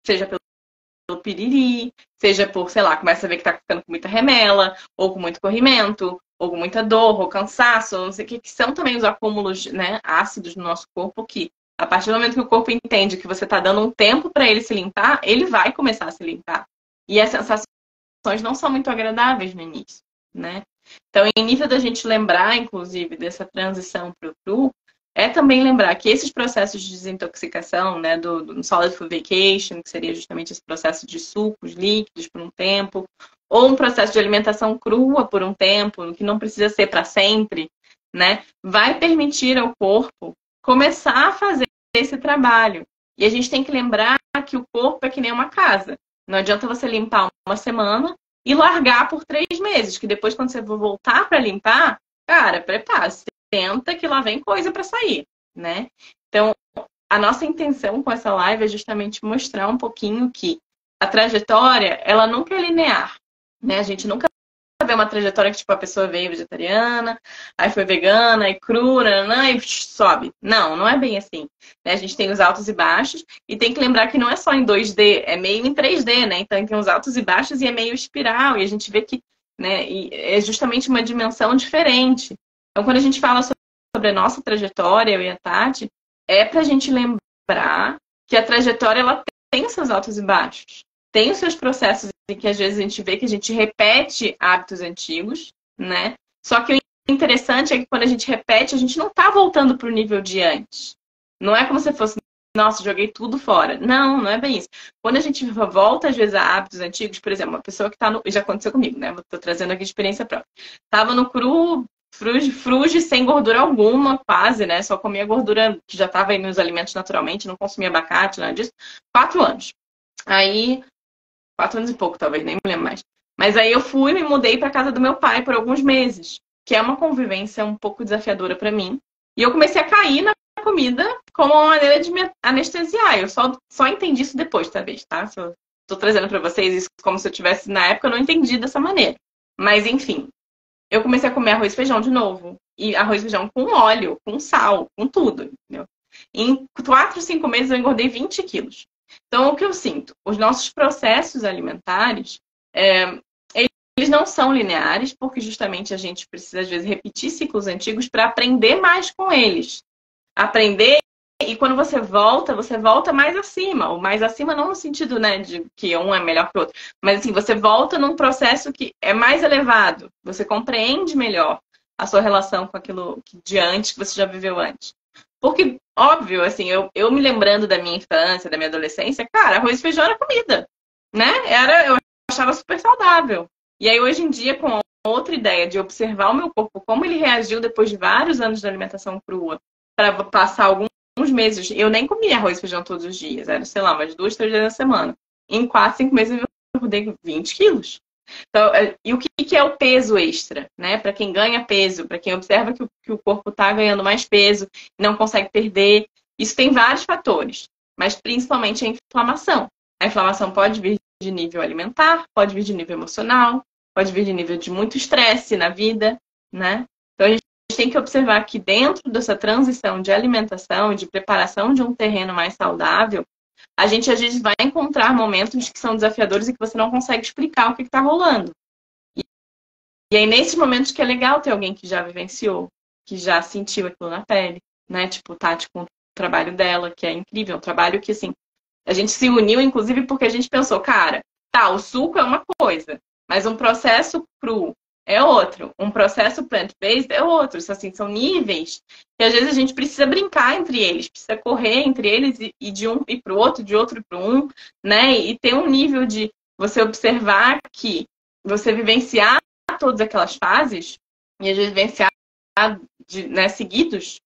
Seja pelo piriri, seja por, sei lá, começa a ver que tá ficando com muita remela, ou com muito corrimento, ou com muita dor, ou cansaço, não sei o que são também os acúmulos, né, ácidos no nosso corpo que, a partir do momento que o corpo entende que você está dando um tempo para ele se limpar, ele vai começar a se limpar. E as sensações não são muito agradáveis no início, né? Então, em nível da gente lembrar, inclusive, dessa transição para o cru, é também lembrar que esses processos de desintoxicação, né, do Solid Food Vacation, que seria justamente esse processo de sucos líquidos por um tempo, ou um processo de alimentação crua por um tempo, que não precisa ser para sempre, né, vai permitir ao corpo começar a fazer esse trabalho. E a gente tem que lembrar que o corpo é que nem uma casa. Não adianta você limpar uma semana e largar por 3 meses, que depois, quando você for voltar para limpar, cara, prepara-se. Tenta que lá vem coisa para sair, né? Então, a nossa intenção com essa live é justamente mostrar um pouquinho que a trajetória, ela nunca é linear, né? A gente nunca vê uma trajetória que, tipo, a pessoa veio vegetariana, aí foi vegana, aí crua, e sobe. Não, não é bem assim. Né? A gente tem os altos e baixos, e tem que lembrar que não é só em 2D, é meio em 3D, né? Então, tem os altos e baixos e é meio espiral, e a gente vê que, né, e é justamente uma dimensão diferente. Então, quando a gente fala sobre a nossa trajetória, eu e a Tati, é pra gente lembrar que a trajetória, ela tem seus altos e baixos. Tem os seus processos em que às vezes a gente vê que a gente repete hábitos antigos, né? Só que o interessante é que quando a gente repete, a gente não tá voltando pro nível de antes. Não é como se fosse, nossa, joguei tudo fora. Não, não é bem isso. Quando a gente volta, às vezes, a hábitos antigos, por exemplo, uma pessoa que tá no... Já aconteceu comigo, né? Tô trazendo aqui de experiência própria. Tava no cru, fruge sem gordura alguma, quase, né? Só comia gordura que já estava aí nos alimentos naturalmente, não consumia abacate, nada disso. 4 anos. Aí, 4 anos e pouco, talvez, nem me lembro mais. Mas aí eu fui e me mudei para casa do meu pai por alguns meses, que é uma convivência um pouco desafiadora para mim. E eu comecei a cair na comida como uma maneira de me anestesiar. Eu só entendi isso depois, talvez, tá? Se eu tô trazendo para vocês isso como se eu tivesse, na época, eu não entendi dessa maneira. Mas, enfim. Eu comecei a comer arroz e feijão de novo. E arroz e feijão com óleo, com sal, com tudo. Entendeu? Em 4, 5 meses eu engordei 20 quilos. Então, o que eu sinto? Os nossos processos alimentares, eles não são lineares, porque justamente a gente precisa, às vezes, repetir ciclos antigos para aprender mais com eles. Aprender, e quando você volta mais acima. Ou mais acima não no sentido, né, de que um é melhor que o outro. Mas assim, você volta num processo que é mais elevado. Você compreende melhor a sua relação com aquilo de antes, que você já viveu antes. Porque, óbvio, assim, eu me lembrando da minha infância, da minha adolescência, cara, arroz e feijão era comida, né? Eu achava super saudável. E aí, hoje em dia, com outra ideia de observar o meu corpo, como ele reagiu depois de vários anos de alimentação crua, para passar alguns meses, eu nem comia arroz e feijão todos os dias, era, sei lá, umas 2, 3 vezes na semana. Em 4, 5 meses eu engordei 20 quilos. Então, e o que é o peso extra, né? Para quem ganha peso, para quem observa que o corpo está ganhando mais peso, não consegue perder, isso tem vários fatores, mas principalmente a inflamação. A inflamação pode vir de nível alimentar, pode vir de nível emocional, pode vir de nível de muito estresse na vida, né? Então a gente tem que observar que dentro dessa transição de alimentação, de preparação de um terreno mais saudável, a gente às vezes vai encontrar momentos que são desafiadores e que você não consegue explicar o que está rolando. E aí, nesses momentos que é legal ter alguém que já vivenciou, que já sentiu aquilo na pele, né? Tipo, Tati com o trabalho dela, que é incrível. Um trabalho que, assim, a gente se uniu, inclusive, porque a gente pensou, cara, tá, o suco é uma coisa, mas um processo cru é outro. Um processo plant-based é outro. Isso, assim, são níveis que, às vezes, a gente precisa brincar entre eles, precisa correr entre eles e de um ir para o outro, de outro para um, né? E ter um nível de você observar que você vivenciar todas aquelas fases e às vezes vivenciar né, seguidos,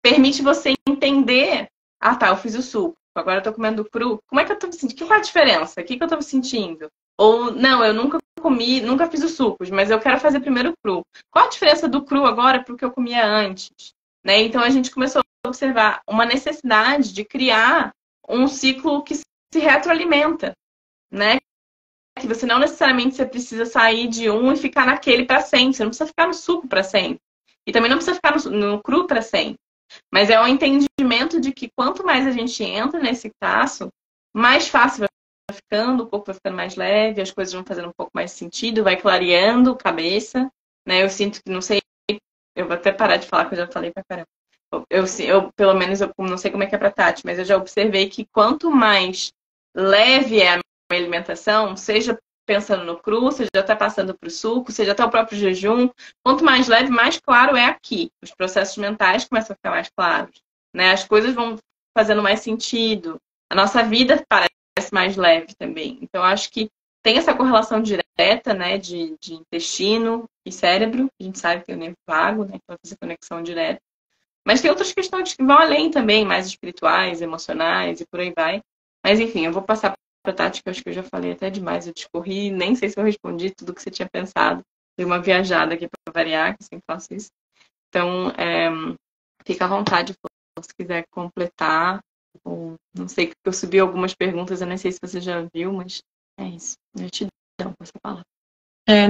permite você entender, ah tá, eu fiz o suco, agora eu tô comendo cru, como é que eu tô me sentindo? Qual é a diferença? O que eu tô me sentindo? Ou, não, eu nunca comi, nunca fiz os sucos, mas eu quero fazer primeiro cru. Qual a diferença do cru agora pro que eu comia antes? Né? Então a gente começou a observar uma necessidade de criar um ciclo que se retroalimenta, né? Que você não necessariamente você precisa sair de um e ficar naquele para sempre. Você não precisa ficar no suco para sempre. E também não precisa ficar no cru para sempre. Mas é um entendimento de que quanto mais a gente entra nesse traço, mais fácil vai ficando, o corpo vai ficando mais leve, as coisas vão fazendo um pouco mais sentido, vai clareando a cabeça. Né? Eu sinto que, não sei, eu vou até parar de falar, que eu já falei pra caramba. Eu pelo menos, eu não sei como é que é pra Tati, mas eu já observei que quanto mais leve é a alimentação, seja pensando no cru, seja até passando para o suco, seja até o próprio jejum, quanto mais leve, mais claro é aqui. Os processos mentais começam a ficar mais claros, né? As coisas vão fazendo mais sentido. A nossa vida parece mais leve também. Então, acho que tem essa correlação direta, né, de intestino e cérebro. A gente sabe que tem o nervo vago, né, então essa conexão direta. Mas tem outras questões que vão além também, mais espirituais, emocionais e por aí vai. Mas, enfim, eu vou passar para a Tati, que eu acho que eu já falei até demais. Eu discorri, nem sei se eu respondi tudo que você tinha pensado. Dei uma viajada aqui para variar, que eu sempre faço isso. Então, fica à vontade, se quiser completar. Ou, não sei, que eu subi algumas perguntas, eu nem sei se você já viu, mas é isso. Gratidão por essa palavra.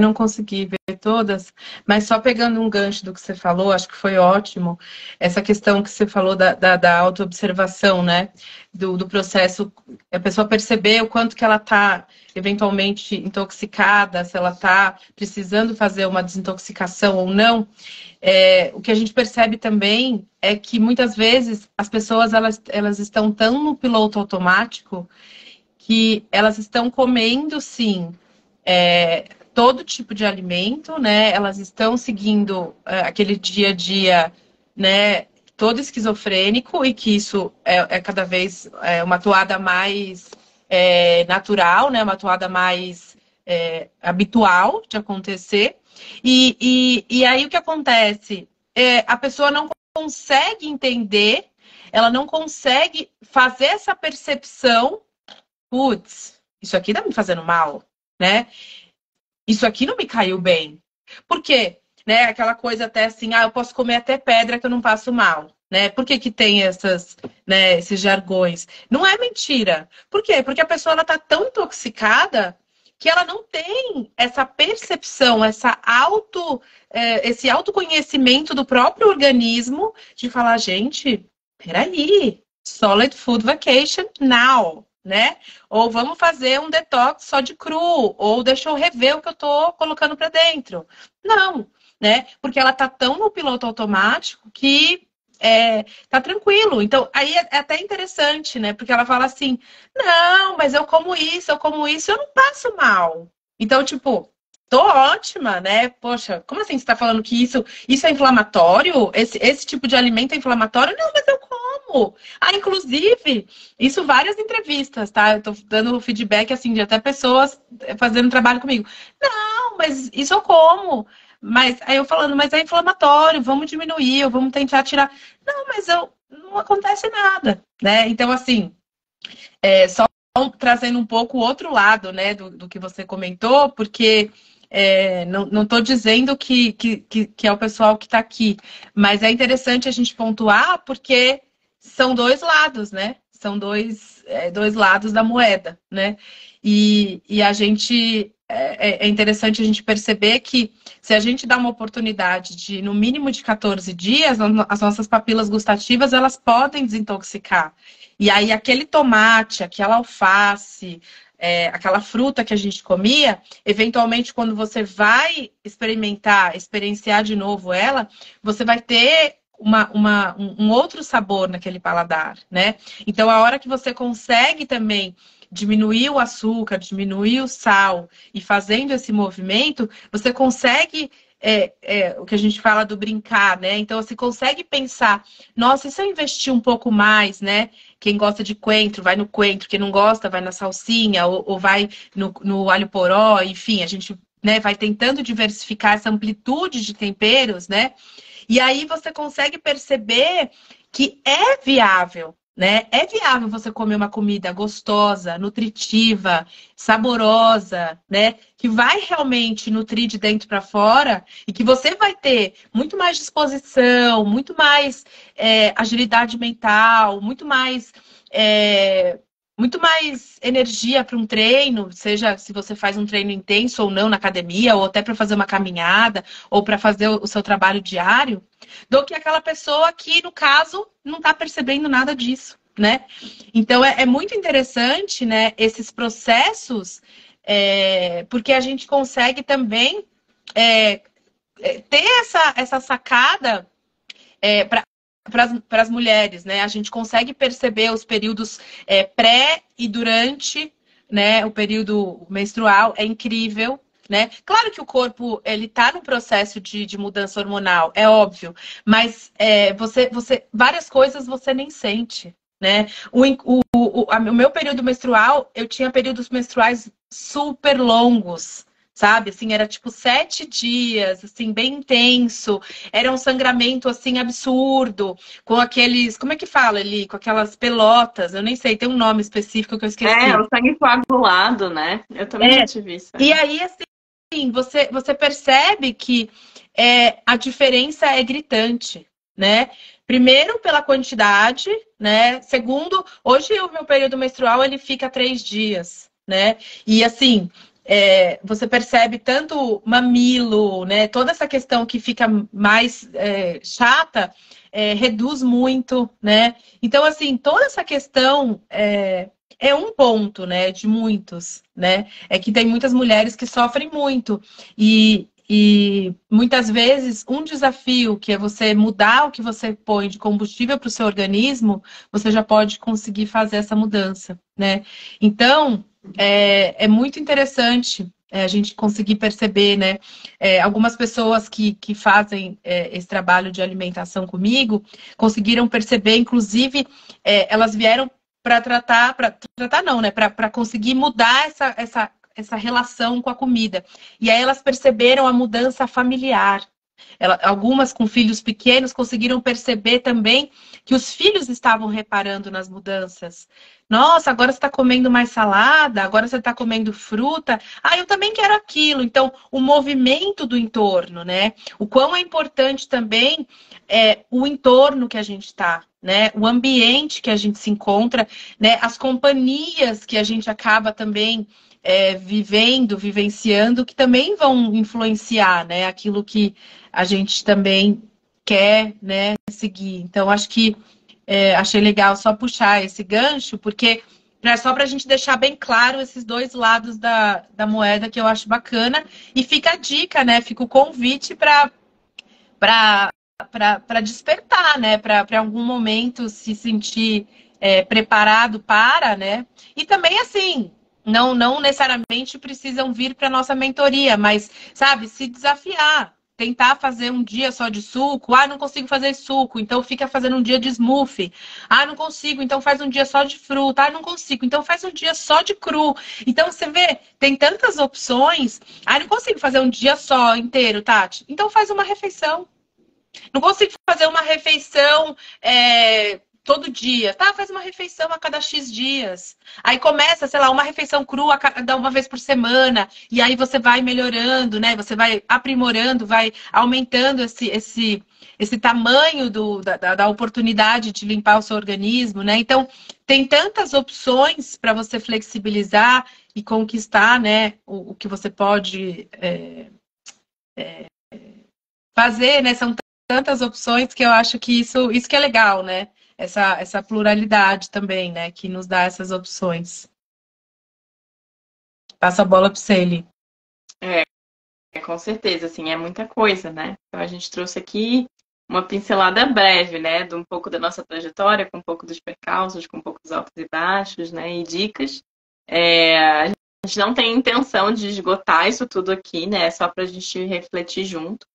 Não consegui ver todas, mas só pegando um gancho do que você falou, acho que foi ótimo, essa questão que você falou da autoobservação, né? Do processo, a pessoa perceber o quanto que ela está eventualmente intoxicada, se ela está precisando fazer uma desintoxicação ou não. O que a gente percebe também é que muitas vezes as pessoas elas estão tão no piloto automático que elas estão comendo, sim, todo tipo de alimento, né? Elas estão seguindo aquele dia a dia, né? Todo esquizofrênico e que isso é cada vez uma toada mais natural, né? Uma toada mais habitual de acontecer. E aí o que acontece? A pessoa não consegue entender, ela não consegue fazer essa percepção, putz, isso aqui tá me fazendo mal, né? Isso aqui não me caiu bem. Por quê? Né? Aquela coisa até assim, eu posso comer até pedra que eu não passo mal. Né? Por que que tem né, esses jargões? Não é mentira. Por quê? Porque a pessoa ela tá tão intoxicada que ela não tem essa percepção, esse autoconhecimento do próprio organismo de falar, gente, peraí, solid food vacation now. Né? Ou vamos fazer um detox só de cru, ou deixa eu rever o que eu tô colocando para dentro. Não, né? Porque ela tá tão no piloto automático que tá tranquilo. Então, aí é até interessante, né? Porque ela fala assim, não, mas eu como isso, eu não passo mal. Então, tipo, tô ótima, né? Poxa, como assim você tá falando que isso é inflamatório? Esse tipo de alimento é inflamatório? Não, mas eu como. Inclusive, isso várias entrevistas, tá? Eu tô dando feedback, assim, de até pessoas fazendo trabalho comigo. Não, mas isso eu como. Mas aí eu falando, mas é inflamatório, vamos diminuir, vamos tentar tirar. Não, mas não acontece nada, né? Então, assim, só trazendo um pouco o outro lado, né, do que você comentou, porque não estou dizendo que é o pessoal que está aqui, mas é interessante a gente pontuar porque são dois lados, né? São dois lados da moeda, né? E a gente é interessante a gente perceber que se a gente dá uma oportunidade de, no mínimo de 14 dias, as nossas papilas gustativas, elas podem desintoxicar. E aí, aquele tomate, aquela alface, aquela fruta que a gente comia, eventualmente, quando você vai experienciar de novo ela, você vai ter um outro sabor naquele paladar, né? Então, a hora que você consegue também diminuir o açúcar, diminuir o sal e fazendo esse movimento, você consegue o que a gente fala do brincar, né? Então, você consegue pensar, nossa, e se eu investir um pouco mais, né? Quem gosta de coentro, vai no coentro. Quem não gosta, vai na salsinha ou vai no alho poró. Enfim, a gente, né, vai tentando diversificar essa amplitude de temperos, né? E aí você consegue perceber que é viável, né? É viável você comer uma comida gostosa, nutritiva, saborosa, né? Que vai realmente nutrir de dentro para fora e que você vai ter muito mais disposição, muito mais agilidade mental, muito mais energia para um treino, seja se você faz um treino intenso ou não na academia, ou até para fazer uma caminhada, ou para fazer o seu trabalho diário, do que aquela pessoa que, no caso, não está percebendo nada disso, né? Então, é muito interessante, né, esses processos, porque a gente consegue também ter essa sacada para as mulheres, né? A gente consegue perceber os períodos pré e durante, né? O período menstrual é incrível, né? Claro que o corpo ele está no processo de mudança hormonal, é óbvio, mas várias coisas você nem sente, né? O meu período menstrual, eu tinha períodos menstruais super longos. Sabe, assim, era tipo 7 dias, assim, bem intenso. Era um sangramento, assim, absurdo. Com aqueles, como é que fala ali? Com aquelas pelotas, eu nem sei, tem um nome específico que eu esqueci. O sangue coagulado, né? Eu também já tive isso. E aí, assim, você percebe que a diferença é gritante, né? Primeiro, pela quantidade, né? Segundo, hoje o meu período menstrual, ele fica 3 dias, né? E assim... você percebe tanto mamilo, né? Toda essa questão que fica mais chata, reduz muito, né? Então, assim, toda essa questão é um ponto, né? De muitos, né? É que tem muitas mulheres que sofrem muito. E muitas vezes um desafio que é você mudar o que você põe de combustível para o seu organismo, você já pode conseguir fazer essa mudança, né? Então, é muito interessante a gente conseguir perceber, né? Algumas pessoas que fazem esse trabalho de alimentação comigo conseguiram perceber, inclusive, elas vieram para tratar não, né? Para conseguir mudar essa relação com a comida. E aí elas perceberam a mudança familiar. Algumas com filhos pequenos conseguiram perceber também que os filhos estavam reparando nas mudanças. Nossa, agora você está comendo mais salada, agora você está comendo fruta. Ah, eu também quero aquilo. Então, o movimento do entorno, né? O quão é importante também o entorno que a gente está, né? O ambiente que a gente se encontra, né? As companhias que a gente acaba também vivenciando, que também vão influenciar, né? Aquilo que a gente também quer, né, seguir. Então, acho que achei legal só puxar esse gancho, porque só para a gente deixar bem claro esses dois lados da moeda que eu acho bacana. E fica a dica, né? Fica o convite para despertar, né? Para algum momento se sentir preparado para, né? E também, assim, não necessariamente precisam vir para nossa mentoria, mas, sabe, se desafiar. Tentar fazer um dia só de suco. Ah, não consigo fazer suco, então fica fazendo um dia de smoothie. Ah, não consigo, então faz um dia só de fruta. Ah, não consigo, então faz um dia só de cru. Então você vê, tem tantas opções. Ah, não consigo fazer um dia só inteiro, Tati. Então faz uma refeição. Não consigo fazer uma refeição todo dia. Tá, faz uma refeição a cada X dias. Aí começa, sei lá, uma refeição crua a cada uma vez por semana. E aí você vai melhorando, né? Você vai aprimorando, vai aumentando esse tamanho da oportunidade de limpar o seu organismo, né? Então, tem tantas opções para você flexibilizar e conquistar, né, o que você pode fazer, né? São tantas opções que eu acho que isso que é legal, né? Essa pluralidade também, né? Que nos dá essas opções. Passa a bola para você, Eli. Com certeza, assim, é muita coisa, né? Então a gente trouxe aqui uma pincelada breve, né, de um pouco da nossa trajetória, com um pouco dos percalços, com um pouco dos altos e baixos, né, e dicas. A gente não tem intenção de esgotar isso tudo aqui, né, é só para a gente refletir junto.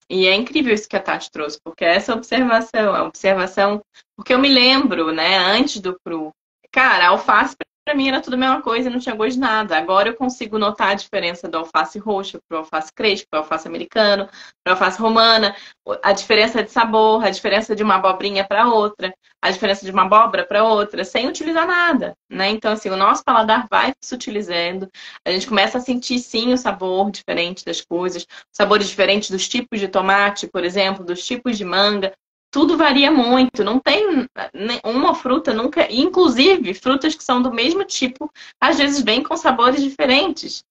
E é incrível isso que a Tati trouxe, porque essa observação, porque eu me lembro, né, antes do cru, cara, a alface para mim era tudo a mesma coisa e não tinha gosto de nada. Agora eu consigo notar a diferença do alface roxo para o alface crespo, para o alface americano, para o alface romana, a diferença de sabor, a diferença de uma abobrinha para outra, a diferença de uma abóbora para outra, sem utilizar nada, né? Então, assim, o nosso paladar vai se utilizando, a gente começa a sentir, sim, o sabor diferente das coisas, sabores diferentes dos tipos de tomate, por exemplo, dos tipos de manga. Tudo varia muito, não tem uma fruta nunca, inclusive frutas que são do mesmo tipo, às vezes vêm com sabores diferentes.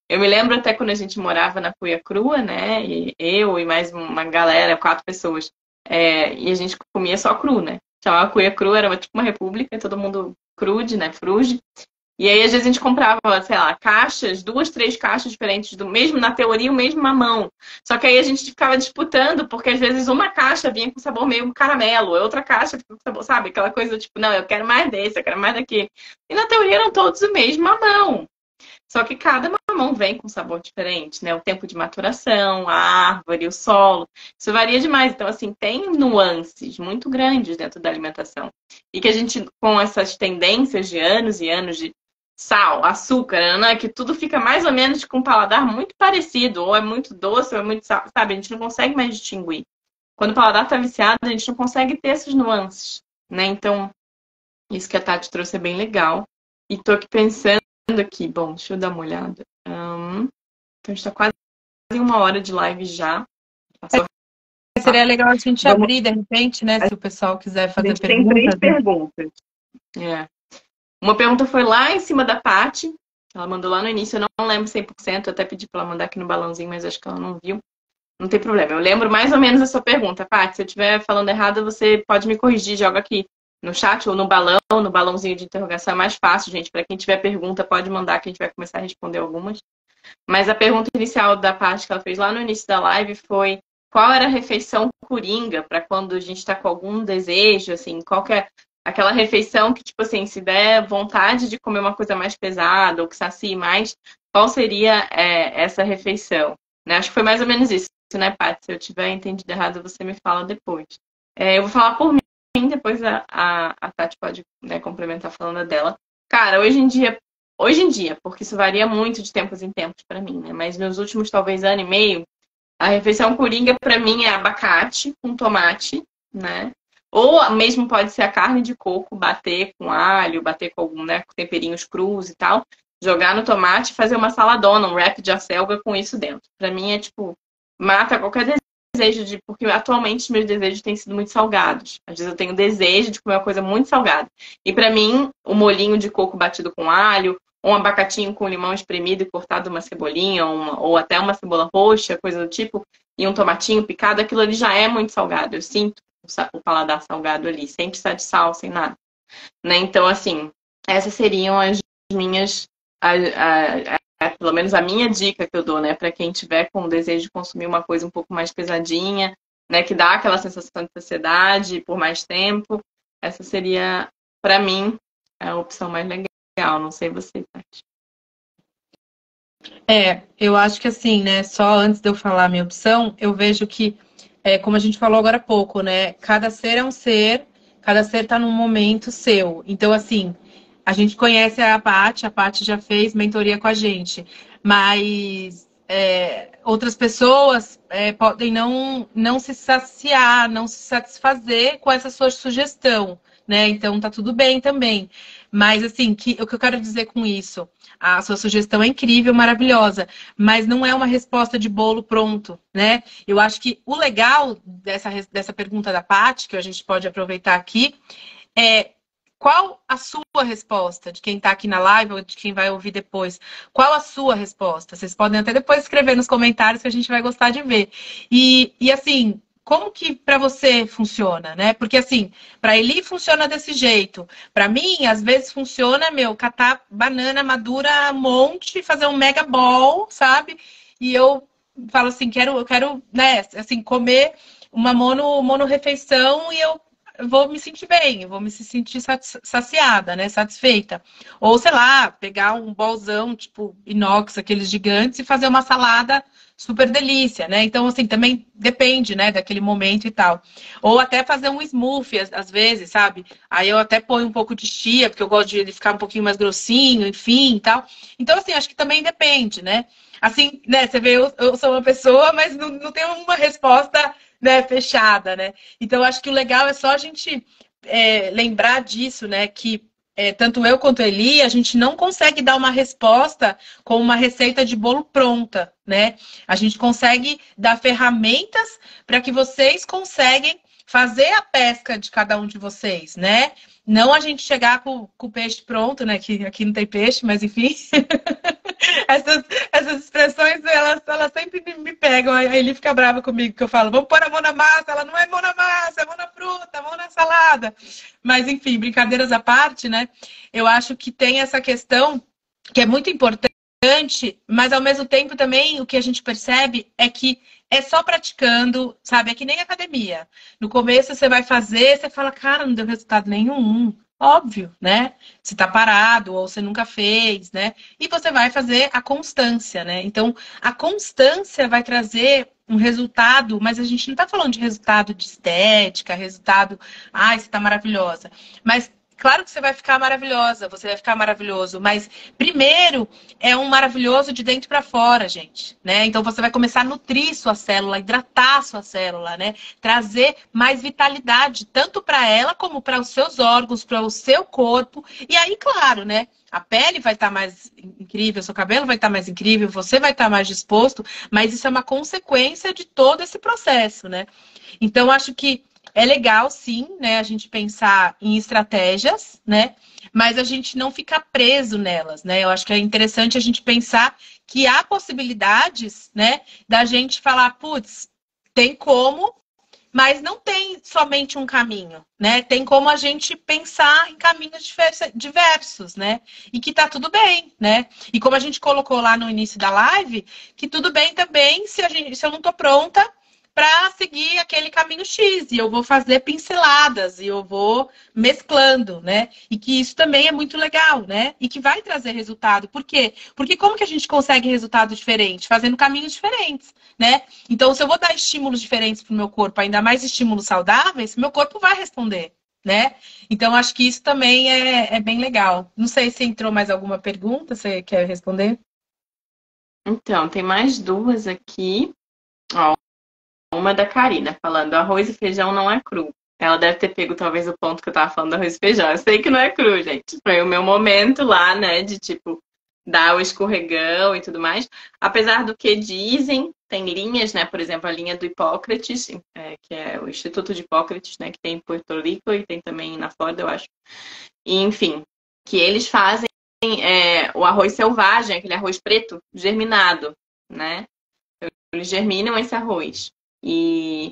Eu me lembro até quando a gente morava na Cuia Crua, né? E eu e mais uma galera, 4 pessoas, e a gente comia só cru, né? Chamava Cuia Crua, era tipo uma república, todo mundo crude, né? Fruge. E aí, às vezes, a gente comprava, sei lá, caixas, 2, 3 caixas diferentes do mesmo, na teoria, o mesmo mamão. Só que aí a gente ficava disputando, porque às vezes uma caixa vinha com sabor meio caramelo, a outra caixa ficava com sabor, sabe? Aquela coisa tipo, não, eu quero mais desse, eu quero mais daquele. E na teoria eram todos o mesmo mamão. Só que cada mamão vem com sabor diferente, né? O tempo de maturação, a árvore, o solo. Isso varia demais. Então, assim, tem nuances muito grandes dentro da alimentação. E que a gente, com essas tendências de anos e anos de sal, açúcar, né? Que tudo fica mais ou menos com um paladar muito parecido, ou é muito doce, ou é muito sal, sabe? A gente não consegue mais distinguir. Quando o paladar está viciado, a gente não consegue ter essas nuances, né? Então, isso que a Tati trouxe é bem legal. E tô aqui pensando aqui, bom, deixa eu dar uma olhada. Então, a gente tá quase 1 hora de live já. Passou. Seria legal a gente abrir, de repente, né? Se o pessoal quiser fazer perguntas. Tem 3 perguntas. Uma pergunta foi lá em cima da Paty. Ela mandou lá no início, eu não lembro 100%. Eu até pedi para ela mandar aqui no balãozinho, mas acho que ela não viu. Não tem problema. Eu lembro mais ou menos a sua pergunta, Paty. Se eu estiver falando errado, você pode me corrigir. Joga aqui no chat ou no balão, no balãozinho de interrogação. É mais fácil, gente. Para quem tiver pergunta, pode mandar que a gente vai começar a responder algumas. Mas a pergunta inicial da Paty que ela fez lá no início da live foi: qual era a refeição coringa para quando a gente está com algum desejo, assim, qual que é aquela refeição que, tipo assim, se der vontade de comer uma coisa mais pesada ou que sacie mais, qual seria essa refeição? Né? Acho que foi mais ou menos isso, né, Paty? Se eu tiver entendido errado, você me fala depois. Eu vou falar por mim, depois a Tati pode, né, complementar falando dela. Cara, hoje em dia, porque isso varia muito de tempos em tempos para mim, né? Mas nos últimos, talvez, ano e meio, a refeição coringa para mim é abacate com tomate, né? Ou mesmo pode ser a carne de coco, bater com alho, bater com algum, né, com temperinhos crus e tal, jogar no tomate e fazer uma saladona, um wrap de acelga com isso dentro. Para mim é tipo, mata qualquer desejo de, porque atualmente meus desejos têm sido muito salgados. Às vezes eu tenho desejo de comer uma coisa muito salgada. E para mim, o molinho de coco batido com alho, um abacatinho com limão espremido e cortado uma cebolinha, ou até uma cebola roxa, coisa do tipo, e um tomatinho picado, aquilo ali já é muito salgado. Eu sinto o paladar salgado ali, sem precisar de sal, sem nada. Né? Então, assim, essas seriam as minhas, pelo menos a minha dica que eu dou, né? Para quem tiver com o desejo de consumir uma coisa um pouco mais pesadinha, né? Que dá aquela sensação de saciedade por mais tempo. Essa seria, para mim, a opção mais legal. Não sei você, Tati. Eu acho que assim, né? Só antes de eu falar a minha opção, eu vejo que, como a gente falou agora há pouco, né? Cada ser é um ser, cada ser tá num momento seu. Então, assim, a gente conhece a Paty já fez mentoria com a gente. Mas outras pessoas podem não se saciar, não se satisfazer com essa sua sugestão, né? Então tá tudo bem também. Mas assim, o que eu quero dizer com isso? A sua sugestão é incrível, maravilhosa, mas não é uma resposta de bolo pronto, né? Eu acho que o legal dessa pergunta da Paty, que a gente pode aproveitar aqui, é qual a sua resposta, de quem está aqui na live ou de quem vai ouvir depois? Qual a sua resposta? Vocês podem até depois escrever nos comentários que a gente vai gostar de ver. E assim, como que para você funciona, né? Porque assim, para Eli funciona desse jeito. Para mim, às vezes funciona, catar banana madura um monte, fazer um mega ball, sabe? E eu falo assim, eu quero, né, assim, comer uma mono refeição e eu vou me sentir bem, eu vou me sentir saciada, né? Satisfeita. Ou, sei lá, pegar um bolzão, tipo, inox, aqueles gigantes, e fazer uma salada super delícia, né? Então, assim, também depende, né, daquele momento e tal. Ou até fazer um smoothie, às vezes, sabe? Aí eu até ponho um pouco de chia, porque eu gosto de ele ficar um pouquinho mais grossinho, enfim, e tal. Então, assim, acho que também depende, né? Assim, né, você vê, eu sou uma pessoa, mas não tenho uma resposta, né, fechada, né? Então, acho que o legal é só a gente lembrar disso, né? Que tanto eu quanto a Eli, a gente não consegue dar uma resposta com uma receita de bolo pronta, né? A gente consegue dar ferramentas para que vocês conseguem fazer a pesca de cada um de vocês, né? Não a gente chegar com o peixe pronto, né? Que aqui não tem peixe, mas enfim. Essas expressões, elas sempre me pegam. Aí ele fica bravo comigo, que eu falo, vamos pôr a mão na massa. Ela não é mão na massa, é mão na fruta, mão na salada. Mas, enfim, brincadeiras à parte, né? Eu acho que tem essa questão que é muito importante, mas ao mesmo tempo também o que a gente percebe é que é só praticando, sabe? É que nem academia. No começo você vai fazer, você fala, cara, não deu resultado nenhum. Óbvio, né? Você tá parado ou você nunca fez, né? E você vai fazer a constância, né? Então, a constância vai trazer um resultado, mas a gente não tá falando de resultado de estética, resultado, ai, você tá maravilhosa. Mas claro que você vai ficar maravilhosa, você vai ficar maravilhoso, mas primeiro é um maravilhoso de dentro para fora, gente, né? Então você vai começar a nutrir sua célula, hidratar sua célula, né? Trazer mais vitalidade tanto para ela como para os seus órgãos, para o seu corpo. E aí, claro, né? A pele vai estar mais incrível, seu cabelo vai estar mais incrível, você vai estar mais disposto, mas isso é uma consequência de todo esse processo, né? Então, acho que é legal, sim, né, a gente pensar em estratégias, né, mas a gente não ficar preso nelas, né? Eu acho que é interessante a gente pensar que há possibilidades, né, da gente falar, putz, tem como, mas não tem somente um caminho, né? Tem como a gente pensar em caminhos diversos, né? E que tá tudo bem, né? E como a gente colocou lá no início da live, que tudo bem também se eu não tô pronta para seguir aquele caminho X, e eu vou fazer pinceladas, e eu vou mesclando, né? E que isso também é muito legal, né? E que vai trazer resultado. Por quê? Porque como que a gente consegue resultado diferente? Fazendo caminhos diferentes, né? Então, se eu vou dar estímulos diferentes para o meu corpo, ainda mais estímulos saudáveis, meu corpo vai responder, né? Então, acho que isso também é bem legal. Não sei se entrou mais alguma pergunta, você quer responder? Então, tem mais duas aqui. Ó, uma da Karina, falando arroz e feijão não é cru. Ela deve ter pego talvez o ponto que eu tava falando do arroz e feijão. Eu sei que não é cru, gente. Foi o meu momento lá, né, de tipo dar o escorregão e tudo mais. Apesar do que dizem, tem linhas, né, por exemplo, a linha do Hipócrates, que é o Instituto de Hipócrates, né, que tem em Porto Rico e tem também na Flórida, eu acho. E, enfim, que eles fazem o arroz selvagem, aquele arroz preto, germinado, né? Eles germinam esse arroz. E,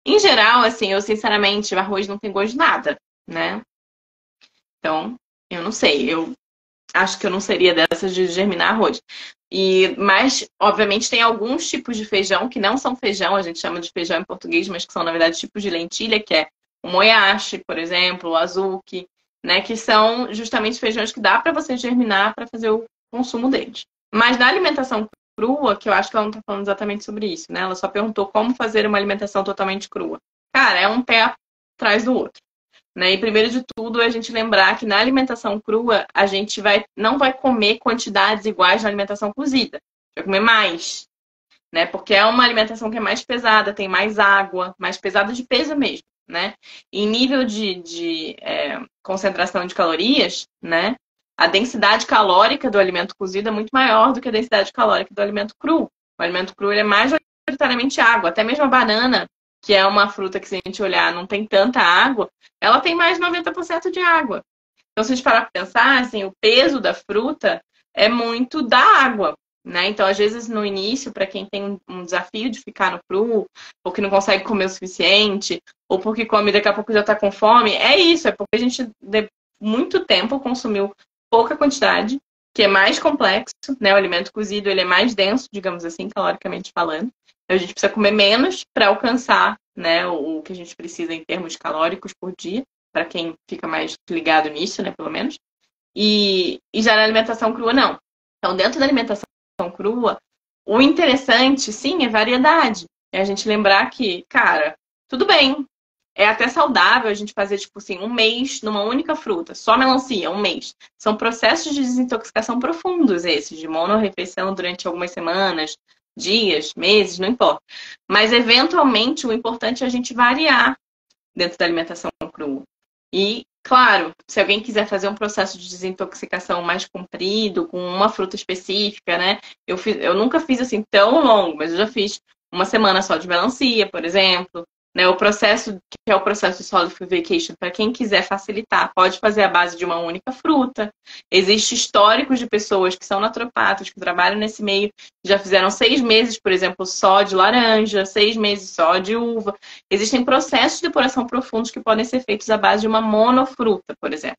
em geral, assim, eu sinceramente, o arroz não tem gosto de nada, né? Então, eu não sei. Eu acho que eu não seria dessas de germinar arroz. Mas, obviamente, tem alguns tipos de feijão que não são feijão, a gente chama de feijão em português, mas que são, na verdade, tipos de lentilha, que é o moyashi, por exemplo, o azuki, né? Que são justamente feijões que dá para você germinar para fazer o consumo deles. Mas na alimentação crua, que eu acho que ela não está falando exatamente sobre isso, né? Ela só perguntou como fazer uma alimentação totalmente crua. Cara, é um pé atrás do outro, né? E primeiro de tudo é a gente lembrar que na alimentação crua a gente não vai comer quantidades iguais na alimentação cozida. vai comer mais, né? Porque é uma alimentação que é mais pesada, tem mais água, mais pesada de peso mesmo, né? E em nível de concentração de calorias, né? A densidade calórica do alimento cozido é muito maior do que a densidade calórica do alimento cru. O alimento cru ele é majoritariamente água. Até mesmo a banana, que é uma fruta que, se a gente olhar, não tem tanta água, ela tem mais de 90% de água. Então, se a gente parar para pensar, assim, o peso da fruta é muito da água, né? Então, às vezes, no início, para quem tem um desafio de ficar no cru, ou que não consegue comer o suficiente, ou porque come e daqui a pouco já está com fome, é isso, é porque a gente, de muito tempo, consumiu pouca quantidade, que é mais complexo, né? O alimento cozido, ele é mais denso, digamos assim, caloricamente falando. Então, a gente precisa comer menos para alcançar, né, o que a gente precisa em termos calóricos por dia, para quem fica mais ligado nisso, né, pelo menos. E já na alimentação crua, não. Então, dentro da alimentação crua, o interessante, sim, é variedade. É a gente lembrar que, cara, tudo bem, é até saudável a gente fazer, tipo assim, um mês numa única fruta, só melancia, um mês. São processos de desintoxicação profundos esses, de monorrefeição durante algumas semanas, dias, meses, não importa. Mas, eventualmente, o importante é a gente variar dentro da alimentação crua. E, claro, se alguém quiser fazer um processo de desintoxicação mais comprido, com uma fruta específica, né? Eu nunca fiz assim tão longo, mas eu já fiz uma semana só de melancia, por exemplo. Né? O processo, que é o processo de Solid Food Vacation, para quem quiser facilitar, pode fazer a base de uma única fruta. Existem históricos de pessoas que são naturopatas, que trabalham nesse meio, já fizeram 6 meses, por exemplo, só de laranja, 6 meses só de uva. Existem processos de depuração profundos que podem ser feitos à base de uma monofruta, por exemplo.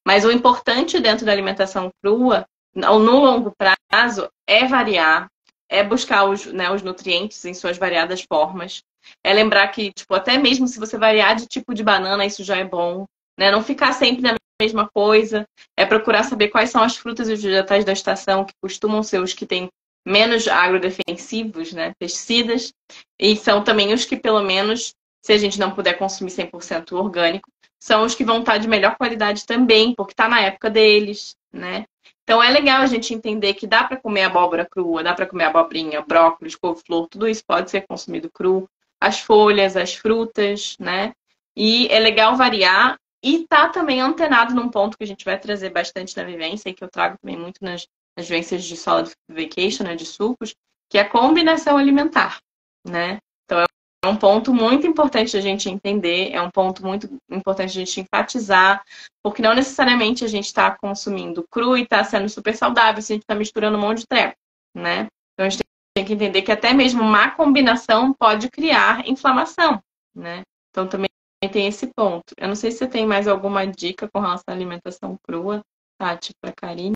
Mas o importante dentro da alimentação crua, no longo prazo, é variar, é buscar os nutrientes em suas variadas formas. É lembrar que, tipo, até mesmo se você variar de tipo de banana, isso já é bom, né? Não ficar sempre na mesma coisa. É procurar saber quais são as frutas e os vegetais da estação, que costumam ser os que têm menos agrodefensivos, né? Pesticidas. E são também os que, pelo menos, se a gente não puder consumir 100% orgânico, são os que vão estar de melhor qualidade também, porque está na época deles, né? Então é legal a gente entender que dá para comer abóbora crua, dá para comer abobrinha, brócolis, couve-flor, tudo isso pode ser consumido cru. As folhas, as frutas, né? E é legal variar e tá também antenado num ponto que a gente vai trazer bastante na vivência e que eu trago também muito nas vivências de Solid Vacation, né, de sucos, que é a combinação alimentar, né? Então é um ponto muito importante a gente entender, é um ponto muito importante a gente enfatizar, porque não necessariamente a gente está consumindo cru e está sendo super saudável se a gente está misturando um monte de treco, né? Então a gente tem que entender que até mesmo má combinação pode criar inflamação, né? Então também tem esse ponto. Eu não sei se você tem mais alguma dica com relação à alimentação crua, Tati, para a Karine.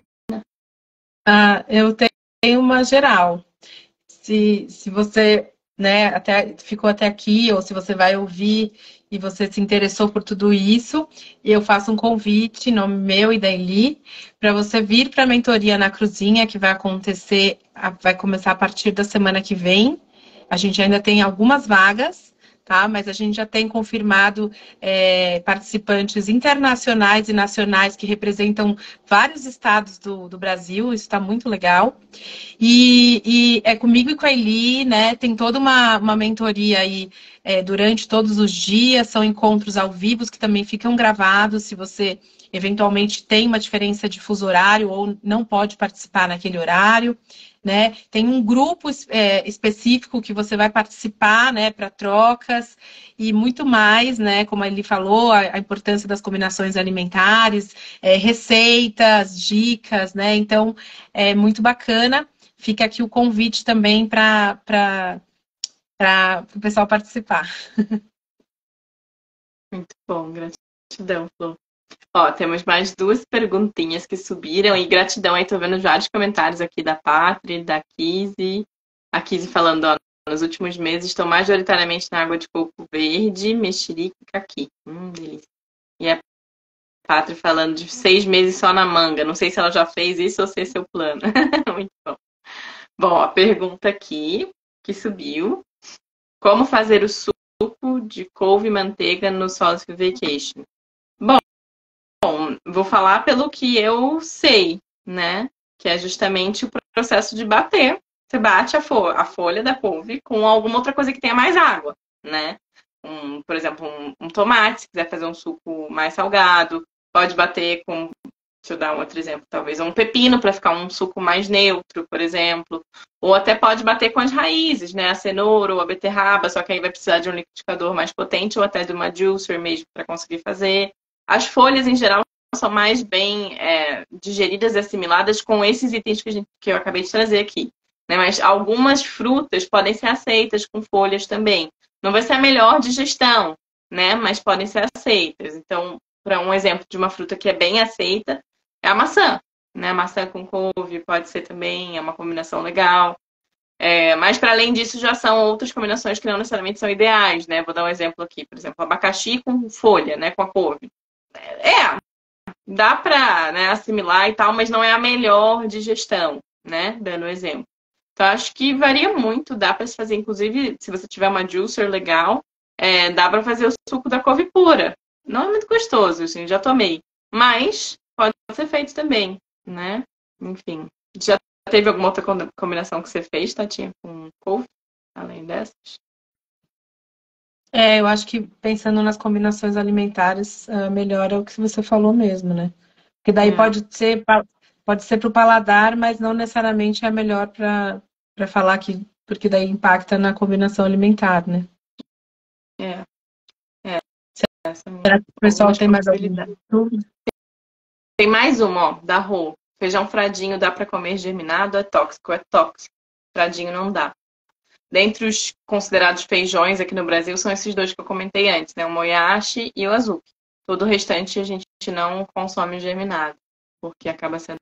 Eu tenho uma geral. Se você, né, ficou até aqui, ou se você vai ouvir e você se interessou por tudo isso, eu faço um convite, em nome meu e da Eli, para você vir para a mentoria na Cruzinha, que vai começar a partir da semana que vem. A gente ainda tem algumas vagas, tá? Mas a gente já tem confirmado participantes internacionais e nacionais que representam vários estados do Brasil. Isso está muito legal. E é comigo e com a Eli, né? Tem toda uma mentoria aí durante todos os dias. São encontros ao vivo que também ficam gravados. Se você eventualmente tem uma diferença de fuso horário ou não pode participar naquele horário. Né? Tem um grupo específico que você vai participar, né, para trocas e muito mais, né? Como ele falou, a importância das combinações alimentares, receitas, dicas, né? Então, é muito bacana. Fica aqui o convite também para o pessoal participar. Muito bom, gratidão, Flor. Ó, temos mais 2 perguntinhas que subiram e gratidão aí, tô vendo vários comentários aqui da Pátria, da Kizzy. A Kizzy falando, ó, nos últimos meses estou majoritariamente na água de coco verde, mexerica e caqui. Delícia. E a Pátria falando de 6 meses só na manga. Não sei se ela já fez isso ou se esse é o plano. Muito bom. Bom, a pergunta aqui que subiu. Como fazer o suco de couve e manteiga no Solid Vacation? Bom, vou falar pelo que eu sei, né? Que é justamente o processo de bater. você bate a folha da couve com alguma outra coisa que tenha mais água, né? Por exemplo, um tomate, se quiser fazer um suco mais salgado, pode bater com, deixa eu dar um outro exemplo, talvez um pepino para ficar um suco mais neutro, por exemplo. Ou até pode bater com as raízes, né? A cenoura ou a beterraba, só que aí vai precisar de um liquidificador mais potente ou até de uma juicer mesmo para conseguir fazer. As folhas, em geral, são mais bem digeridas e assimiladas com esses itens que eu acabei de trazer aqui. Né? Mas algumas frutas podem ser aceitas com folhas também. Não vai ser a melhor digestão, né? Mas podem ser aceitas. Então, para um exemplo de uma fruta que é bem aceita, é a maçã. Né? Maçã com couve pode ser também, é uma combinação legal. Mas, para além disso, já são outras combinações que não necessariamente são ideais. Né? Vou dar um exemplo aqui. Por exemplo, abacaxi com folha, né? Com a couve. Dá para, né, assimilar e tal, mas não é a melhor digestão, né? Dando um exemplo. Então, acho que varia muito, dá para se fazer, inclusive, se você tiver uma juicer legal, dá para fazer o suco da couve pura. Não é muito gostoso, assim, já tomei. Mas pode ser feito também, né? Enfim. Já teve alguma outra combinação que você fez, Tatinha, com couve, além dessas? Eu acho que pensando nas combinações alimentares, melhor é o que você falou mesmo, né? Porque daí pode ser para o paladar, mas não necessariamente é melhor para falar que, porque daí impacta na combinação alimentar, né? É. Será que o pessoal tem mais alguma dúvida? Tem mais uma, ó, da Rô. Feijão fradinho dá para comer germinado? É tóxico? É tóxico. Fradinho não dá. Dentre os considerados feijões aqui no Brasil, são esses dois que eu comentei antes, né? O moyashi e o azuki. Todo o restante a gente não consome germinado, porque acaba sendo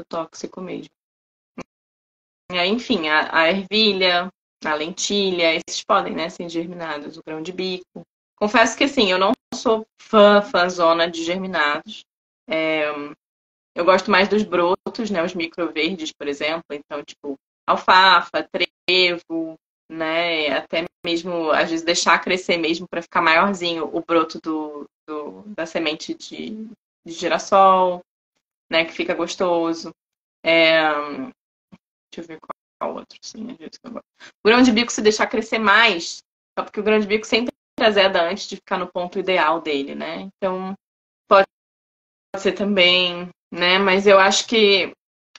tóxico mesmo. E aí, enfim, a ervilha, a lentilha, esses podem, né, ser germinados, o grão de bico. Confesso que, assim, eu não sou fãzona de germinados. Eu gosto mais dos brotos, né, os microverdes, por exemplo. Então, tipo, alfafa, trevo, né, até mesmo, às vezes, deixar crescer mesmo para ficar maiorzinho o broto da semente de girassol, né, que fica gostoso. Deixa eu ver qual outro, sim, às vezes que eu gosto. O grão de bico, se deixar crescer mais, só porque o grão de bico sempre azeda antes de ficar no ponto ideal dele, né? Então, pode ser também, né? Mas eu acho que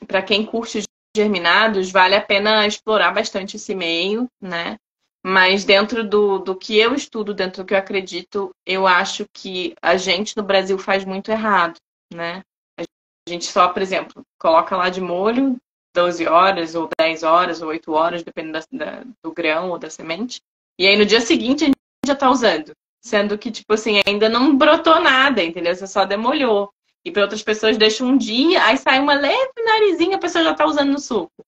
para quem curte germinados, vale a pena explorar bastante esse meio, né? Mas dentro do que eu estudo, dentro do que eu acredito, eu acho que a gente no Brasil faz muito errado, né? A gente só, por exemplo, coloca lá de molho 12 horas, ou 10 horas, ou 8 horas, dependendo do grão ou da semente. E aí no dia seguinte a gente já tá usando. Sendo que, tipo assim, ainda não brotou nada, entendeu? Você só demolhou. E para outras pessoas deixa um dia, aí sai uma leve narizinha, a pessoa já tá usando no suco.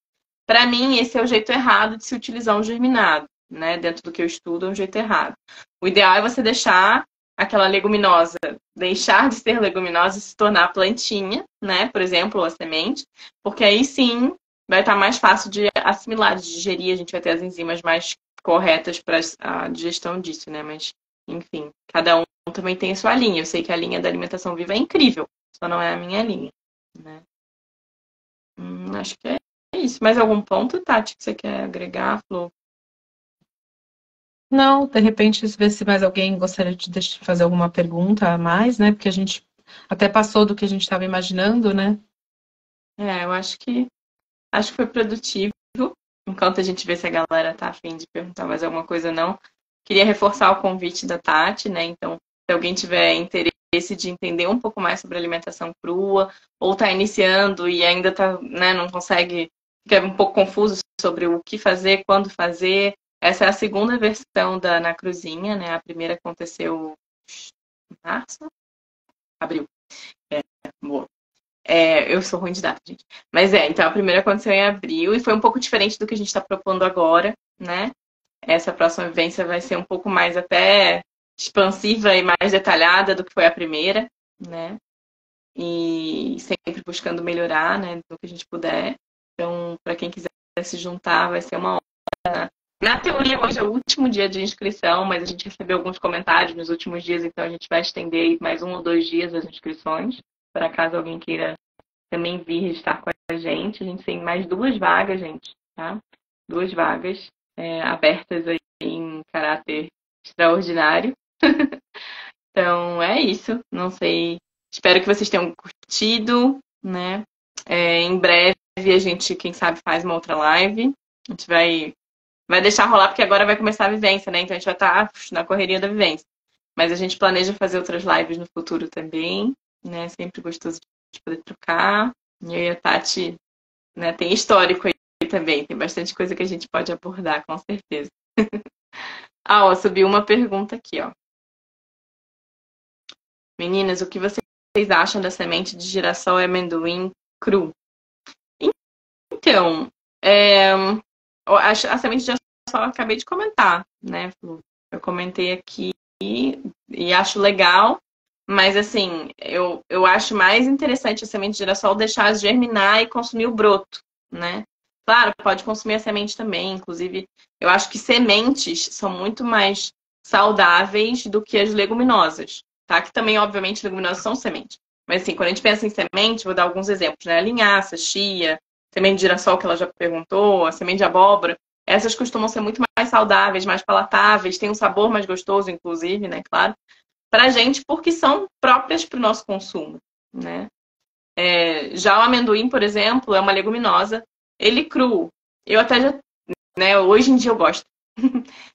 Para mim, esse é o jeito errado de se utilizar um germinado, né? Dentro do que eu estudo, é um jeito errado. O ideal é você deixar aquela leguminosa, deixar de ser leguminosa e se tornar plantinha, né? Por exemplo, a semente, porque aí sim vai estar mais fácil de assimilar, de digerir, a gente vai ter as enzimas mais corretas para a digestão disso, né? Mas, enfim, cada um também tem a sua linha. Eu sei que a linha da alimentação viva é incrível, só não é a minha linha, né? Acho que é isso. Mais algum ponto, Tati, que você quer agregar, Flor? Não, de repente, ver se mais alguém gostaria de fazer alguma pergunta a mais, né? Porque a gente até passou do que a gente estava imaginando, né? Eu acho que foi produtivo. Enquanto a gente vê se a galera tá afim de perguntar mais alguma coisa ou não. Queria reforçar o convite da Tati, né? Então, se alguém tiver interesse de entender um pouco mais sobre alimentação crua, ou tá iniciando e ainda tá, né, não consegue, fica um pouco confuso sobre o que fazer, quando fazer. Essa é a segunda versão da Na Cruzinha, né? A primeira aconteceu em março? Abril. Boa. Eu sou ruim de data, gente. Mas então a primeira aconteceu em abril e foi um pouco diferente do que a gente está propondo agora, né? Essa próxima vivência vai ser um pouco mais até expansiva e mais detalhada do que foi a primeira, né? E sempre buscando melhorar, né? Do que a gente puder. Então, para quem quiser se juntar, vai ser uma honra. Na teoria, hoje é o último dia de inscrição, mas a gente recebeu alguns comentários nos últimos dias, então a gente vai estender mais 1 ou 2 dias as inscrições, para caso alguém queira também vir estar com a gente. A gente tem mais 2 vagas, gente, tá? 2 vagas abertas aí em caráter extraordinário. Então, é isso. Não sei. Espero que vocês tenham curtido, né? Em breve a gente, quem sabe, faz uma outra live. A gente vai deixar rolar, porque agora vai começar a vivência, né? Então a gente vai estar na correria da vivência. Mas a gente planeja fazer outras lives no futuro também, né? Sempre gostoso de poder trocar. E eu e a Tati, né, tem histórico aí também. Tem bastante coisa que a gente pode abordar, com certeza. Ó, subiu uma pergunta aqui, ó. Meninas, o que vocês acham da semente de girassol e amendoim cru? Então, a semente de girassol eu acabei de comentar, né? Eu comentei aqui e acho legal, mas assim, eu acho mais interessante a semente de girassol deixar germinar e consumir o broto, né? Claro, pode consumir a semente também, inclusive, eu acho que sementes são muito mais saudáveis do que as leguminosas, tá? Que também, obviamente, leguminosas são sementes. Mas assim, quando a gente pensa em semente, vou dar alguns exemplos, né? Linhaça, chia, semente de girassol, que ela já perguntou, a semente de abóbora. Essas costumam ser muito mais saudáveis, mais palatáveis, têm um sabor mais gostoso, inclusive, né? Claro, pra gente, porque são próprias para o nosso consumo, né? Já o amendoim, por exemplo, é uma leguminosa. Ele cru, eu até já, né? Hoje em dia eu gosto,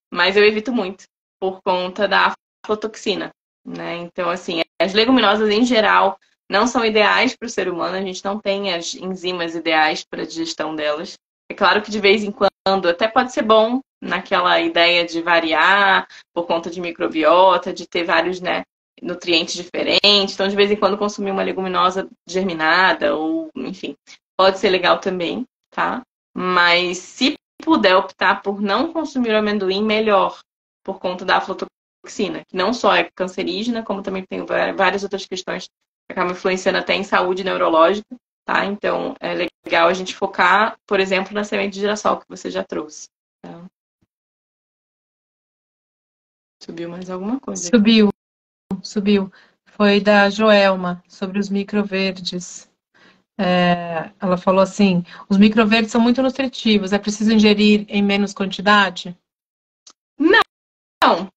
mas eu evito muito por conta da aflatoxina, né? Então, assim, as leguminosas em geral não são ideais para o ser humano, a gente não tem as enzimas ideais para a digestão delas. É claro que de vez em quando até pode ser bom naquela ideia de variar por conta de microbiota, de ter vários, né, nutrientes diferentes. Então, de vez em quando consumir uma leguminosa germinada ou, enfim, pode ser legal também, tá? Mas se puder optar por não consumir o amendoim, melhor, por conta da aflatoxina, que não só é cancerígena, como também tem várias outras questões que acabam influenciando até em saúde neurológica, tá? Então, é legal a gente focar, por exemplo, na semente de girassol que você já trouxe. Tá? Subiu mais alguma coisa aqui? Subiu. Foi da Joelma, sobre os microverdes. Ela falou assim: os microverdes são muito nutritivos, é preciso ingerir em menos quantidade? Não,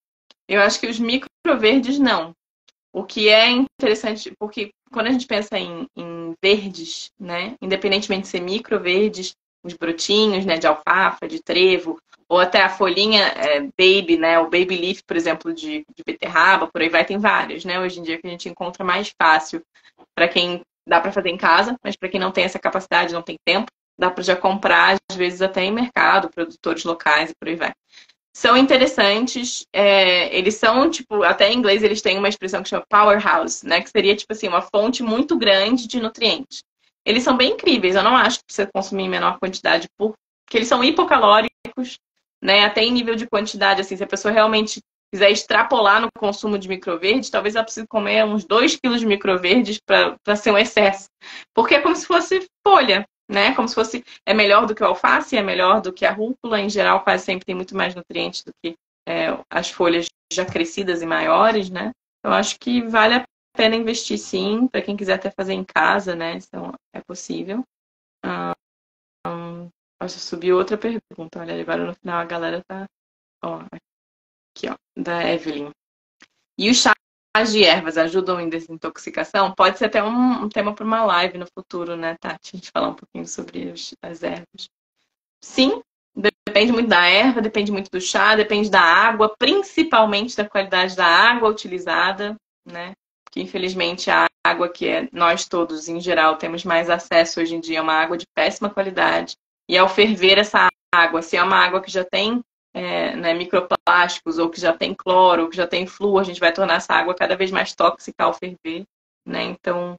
eu acho que os microverdes não. O que é interessante, porque quando a gente pensa em verdes, né, independentemente de ser microverdes, os brotinhos, né, de alfafa, de trevo, ou até a folhinha baby, né, o baby leaf, por exemplo, de beterraba, por aí vai, tem vários, né, hoje em dia que a gente encontra mais fácil para quem dá para fazer em casa, mas para quem não tem essa capacidade, não tem tempo, dá para já comprar, às vezes até em mercado, produtores locais e por aí vai. São interessantes, eles são, tipo, até em inglês eles têm uma expressão que chama powerhouse, né? Que seria, tipo assim, uma fonte muito grande de nutrientes. Eles são bem incríveis, eu não acho que precisa consumir em menor quantidade, porque eles são hipocalóricos, né? Até em nível de quantidade, assim, se a pessoa realmente quiser extrapolar no consumo de microverdes, talvez ela precise comer uns 2 quilos de microverdes para ser um excesso. Porque é como se fosse folha, né? Como se fosse, é melhor do que o alface, é melhor do que a rúcula, em geral quase sempre tem muito mais nutrientes do que as folhas já crescidas e maiores, né? Eu acho que vale a pena investir sim, para quem quiser até fazer em casa, né? Então é possível. Posso subir outra pergunta, olha, agora no final a galera tá, ó, aqui ó, da Evelyn. E os chás de ervas ajudam em desintoxicação? Pode ser até um tema para uma live no futuro, né, Tati? A gente falar um pouquinho sobre as ervas. Sim, depende muito da erva, depende muito do chá, depende da água, principalmente da qualidade da água utilizada, né? Porque infelizmente a água que nós todos, em geral, temos mais acesso hoje em dia é uma água de péssima qualidade. E ao ferver essa água, se é uma água que já tem né, microplásticos, ou que já tem cloro, ou que já tem flúor, a gente vai tornar essa água cada vez mais tóxica ao ferver, né? Então,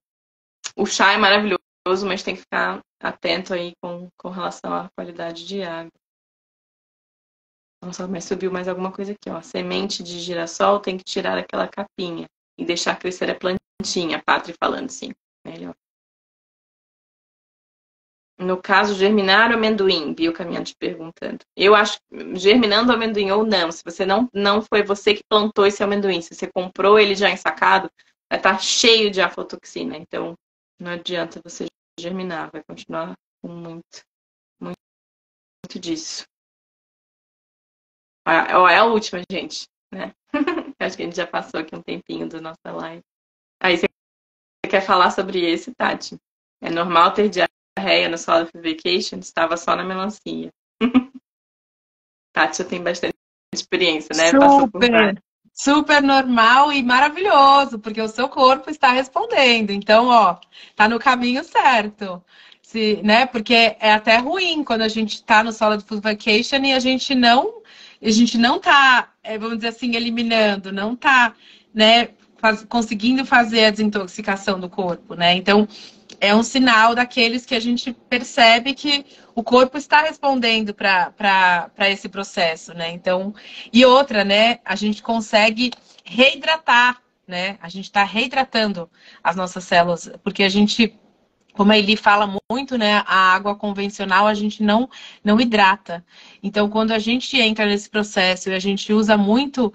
o chá é maravilhoso, mas tem que ficar atento aí com relação à qualidade de água. Nossa, mas subiu mais alguma coisa aqui, ó. Semente de girassol tem que tirar aquela capinha e deixar crescer a plantinha. Pátria falando, sim. Melhor. No caso, germinar o amendoim, Bio Caminhante perguntando. Eu acho germinando o amendoim ou não, se você não foi você que plantou esse amendoim, se você comprou ele já ensacado, vai estar cheio de aflatoxina. Então, não adianta você germinar, vai continuar com muitos disso. É a última, gente, né? Acho que a gente já passou aqui um tempinho da nossa live. Aí você quer falar sobre esse, Tati? É normal ter diarreia no Solid Vacation? Estava só na melancia. Tati já tem bastante experiência, né? Passou por várias. Super normal e maravilhoso, porque o seu corpo está respondendo. Então, ó, tá no caminho certo. Né? Porque é até ruim quando a gente está no Solid Food Vacation e a gente não tá, vamos dizer assim, eliminando, não tá, né, conseguindo fazer a desintoxicação do corpo, né? Então, é um sinal daqueles que a gente percebe que o corpo está respondendo para esse processo, né? Então, e outra, né? A gente consegue reidratar, né? A gente está reidratando as nossas células, porque a gente, como a Eli fala muito, né? A água convencional a gente não hidrata. Então, quando a gente entra nesse processo e a gente usa muito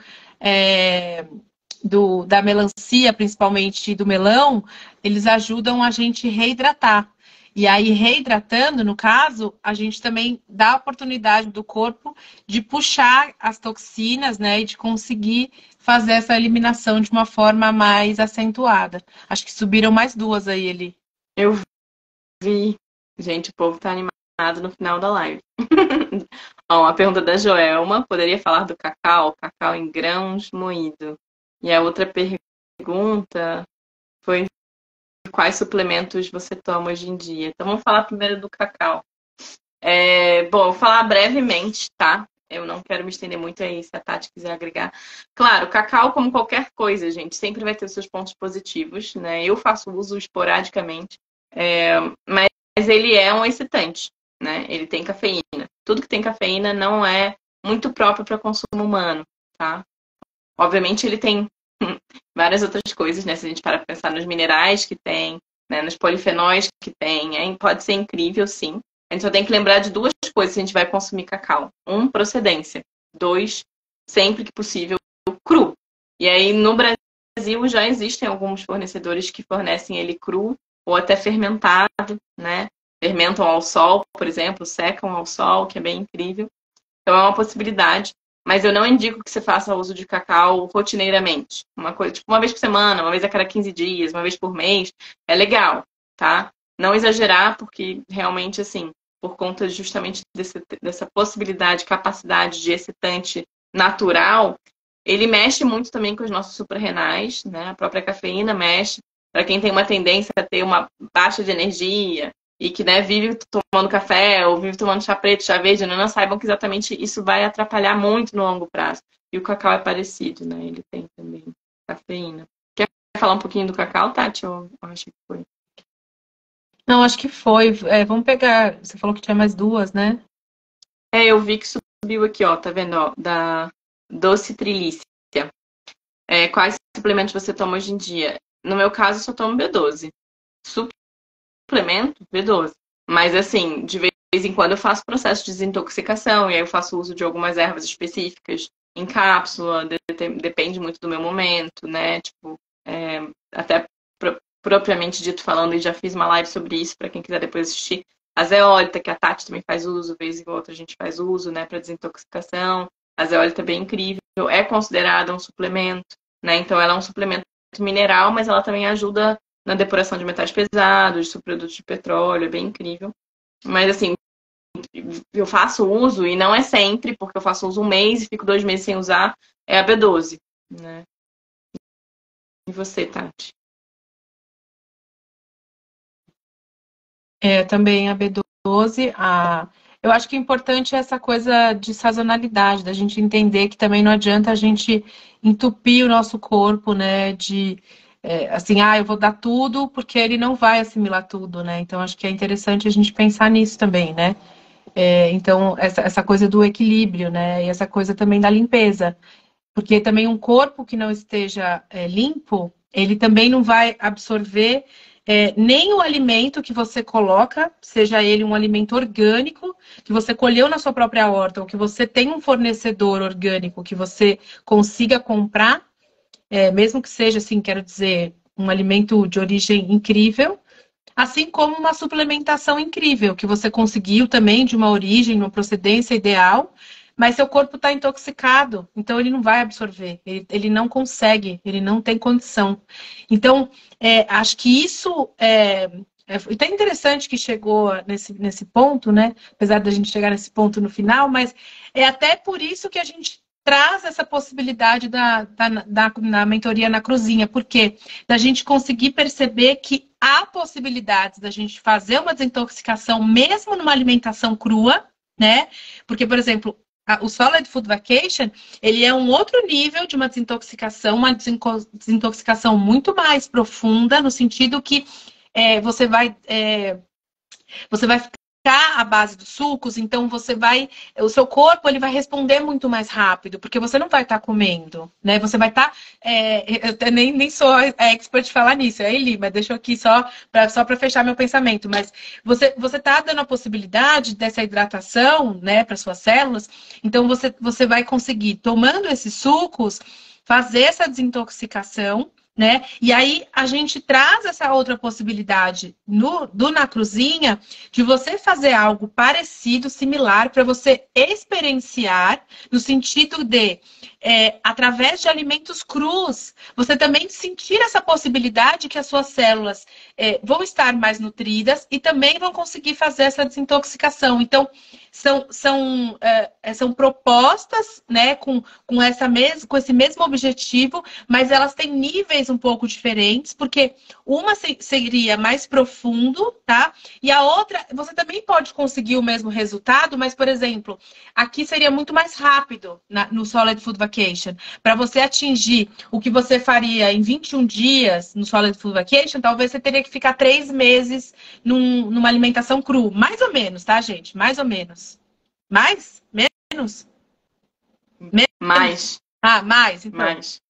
da melancia, principalmente do melão, eles ajudam a gente reidratar. E aí, reidratando, no caso, a gente também dá a oportunidade do corpo de puxar as toxinas, né? E de conseguir fazer essa eliminação de uma forma mais acentuada. Acho que subiram mais duas aí, Eli. Eu vi. Gente, o povo tá animado no final da live. Ó, a pergunta da Joelma, poderia falar do cacau? Cacau em grãos moído. E a outra pergunta foi quais suplementos você toma hoje em dia. Então vamos falar primeiro do cacau. Bom, vou falar brevemente, tá? Eu não quero me estender muito aí, se a Tati quiser agregar. Claro, o cacau, como qualquer coisa, gente, sempre vai ter os seus pontos positivos, né? Eu faço uso esporadicamente, mas ele é um excitante, né? Ele tem cafeína. Tudo que tem cafeína não é muito próprio para consumo humano, tá? Obviamente ele tem várias outras coisas, né? Se a gente parar para pensar nos minerais que tem, né? Nos polifenóis que tem, pode ser incrível, sim. A gente só tem que lembrar de duas coisas se a gente vai consumir cacau. Um, procedência. Dois, sempre que possível, cru. E aí, no Brasil, já existem alguns fornecedores que fornecem ele cru ou até fermentado, né? Fermentam ao sol, por exemplo, secam ao sol, que é bem incrível. Então, é uma possibilidade. Mas eu não indico que você faça uso de cacau rotineiramente. Uma coisa, tipo, uma vez por semana, uma vez a cada 15 dias, uma vez por mês. É legal, tá? Não exagerar, porque realmente, assim, por conta justamente dessa possibilidade, capacidade de excitante natural, ele mexe muito também com os nossos suprarrenais, né? A própria cafeína mexe. Para quem tem uma tendência a ter uma baixa de energia e que, né, vive tomando café ou vive tomando chá preto, chá verde, não saibam que exatamente isso vai atrapalhar muito no longo prazo. E o cacau é parecido, né? Ele tem também cafeína. Quer falar um pouquinho do cacau, Tati? Eu acho que foi. Não, acho que foi. Vamos pegar. Você falou que tinha mais duas, né? Eu vi que subiu aqui, ó. Tá vendo? Ó, da doce trilícia. Quais suplementos você toma hoje em dia? No meu caso, eu só tomo B12. Suplemento, B12. Mas, assim, de vez em quando eu faço processo de desintoxicação e aí eu faço uso de algumas ervas específicas em cápsula. Depende muito do meu momento, né? Tipo, até propriamente dito falando, e já fiz uma live sobre isso para quem quiser depois assistir. A zeólita, que a Tati também faz uso, vez em outra a gente faz uso, né, para desintoxicação. A zeólita é bem incrível, é considerada um suplemento, né? Então ela é um suplemento mineral, mas ela também ajuda na depuração de metais pesados, subprodutos de petróleo, é bem incrível. Mas assim, eu faço uso, e não é sempre, porque eu faço uso um mês e fico 2 meses sem usar, é a B12, né? E você, Tati? Também a B12, eu acho que é importante essa coisa de sazonalidade, da gente entender que também não adianta a gente entupir o nosso corpo, né? Assim, eu vou dar tudo porque ele não vai assimilar tudo, né? Então, acho que é interessante a gente pensar nisso também, né? Então, essa coisa do equilíbrio, né? E essa coisa também da limpeza. Porque também um corpo que não esteja limpo, ele também não vai absorver nem o alimento que você coloca, seja ele um alimento orgânico, que você colheu na sua própria horta, ou que você tem um fornecedor orgânico que você consiga comprar, mesmo que seja, assim, quero dizer, um alimento de origem incrível, assim como uma suplementação incrível, que você conseguiu também de uma origem, uma procedência ideal, mas seu corpo está intoxicado, então ele não vai absorver, ele não consegue, ele não tem condição. Então, acho que isso é até interessante que chegou nesse ponto, né? Apesar da gente chegar nesse ponto no final, mas é até por isso que a gente traz essa possibilidade na mentoria na cruzinha, porque da gente conseguir perceber que há possibilidades da gente fazer uma desintoxicação mesmo numa alimentação crua, né? Porque, por exemplo, o Solid Food Vacation, ele é um outro nível de uma desintoxicação muito mais profunda, no sentido que você vai ficar à base dos sucos, então o seu corpo ele vai responder muito mais rápido, porque você não vai estar comendo, né? Você vai estar, eu nem sou expert de falar nisso, é Eli, mas deixa eu aqui só para fechar meu pensamento, mas você tá dando a possibilidade dessa hidratação, né, para suas células, então você vai conseguir, tomando esses sucos, fazer essa desintoxicação, né? E aí a gente traz essa outra possibilidade do Na Cruzinha de você fazer algo parecido, similar, para você experienciar, no sentido de, através de alimentos crus, você também sentir essa possibilidade que as suas células vão estar mais nutridas e também vão conseguir fazer essa desintoxicação. Então, são propostas, né, com esse mesmo objetivo, mas elas têm níveis um pouco diferentes, porque uma seria mais profundo, tá? E a outra, você também pode conseguir o mesmo resultado, mas, por exemplo, aqui seria muito mais rápido no Solid Food Vacation. Para você atingir o que você faria em 21 dias no Solid Food Vacation, talvez você teria que ficar 3 meses numa alimentação cru. Mais ou menos, tá, gente? Mais ou menos. Mais? Menos? Mais. Ah, mais, então. Mais.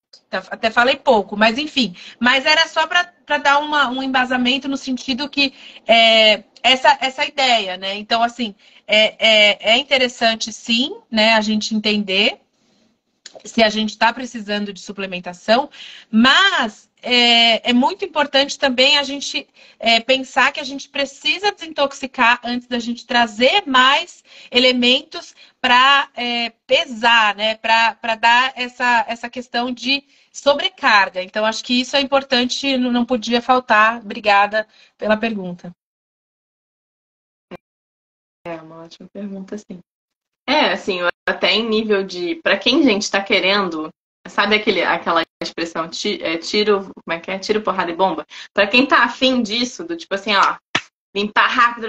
Até falei pouco, mas enfim. Mas era só para dar um embasamento no sentido que essa ideia, né? Então, assim, é interessante sim, né, a gente entender se a gente está precisando de suplementação, mas é muito importante também a gente pensar que a gente precisa desintoxicar antes da gente trazer mais elementos para pesar, né? Para dar essa questão de sobrecarga. Então, acho que isso é importante, não podia faltar. Obrigada pela pergunta. É uma ótima pergunta, sim. Assim, até em nível de... Para quem, gente, está querendo... Sabe aquela expressão, tiro... Como é que é? Tiro, porrada e bomba? Para quem tá afim disso, do tipo assim, ó... Limpar rápido...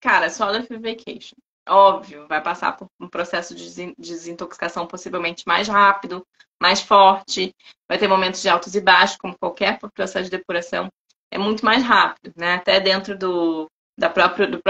Cara, Solid Vacation. Óbvio, vai passar por um processo de desintoxicação possivelmente mais rápido, mais forte. Vai ter momentos de altos e baixos, como qualquer processo de depuração. É muito mais rápido, né? Até dentro do próprio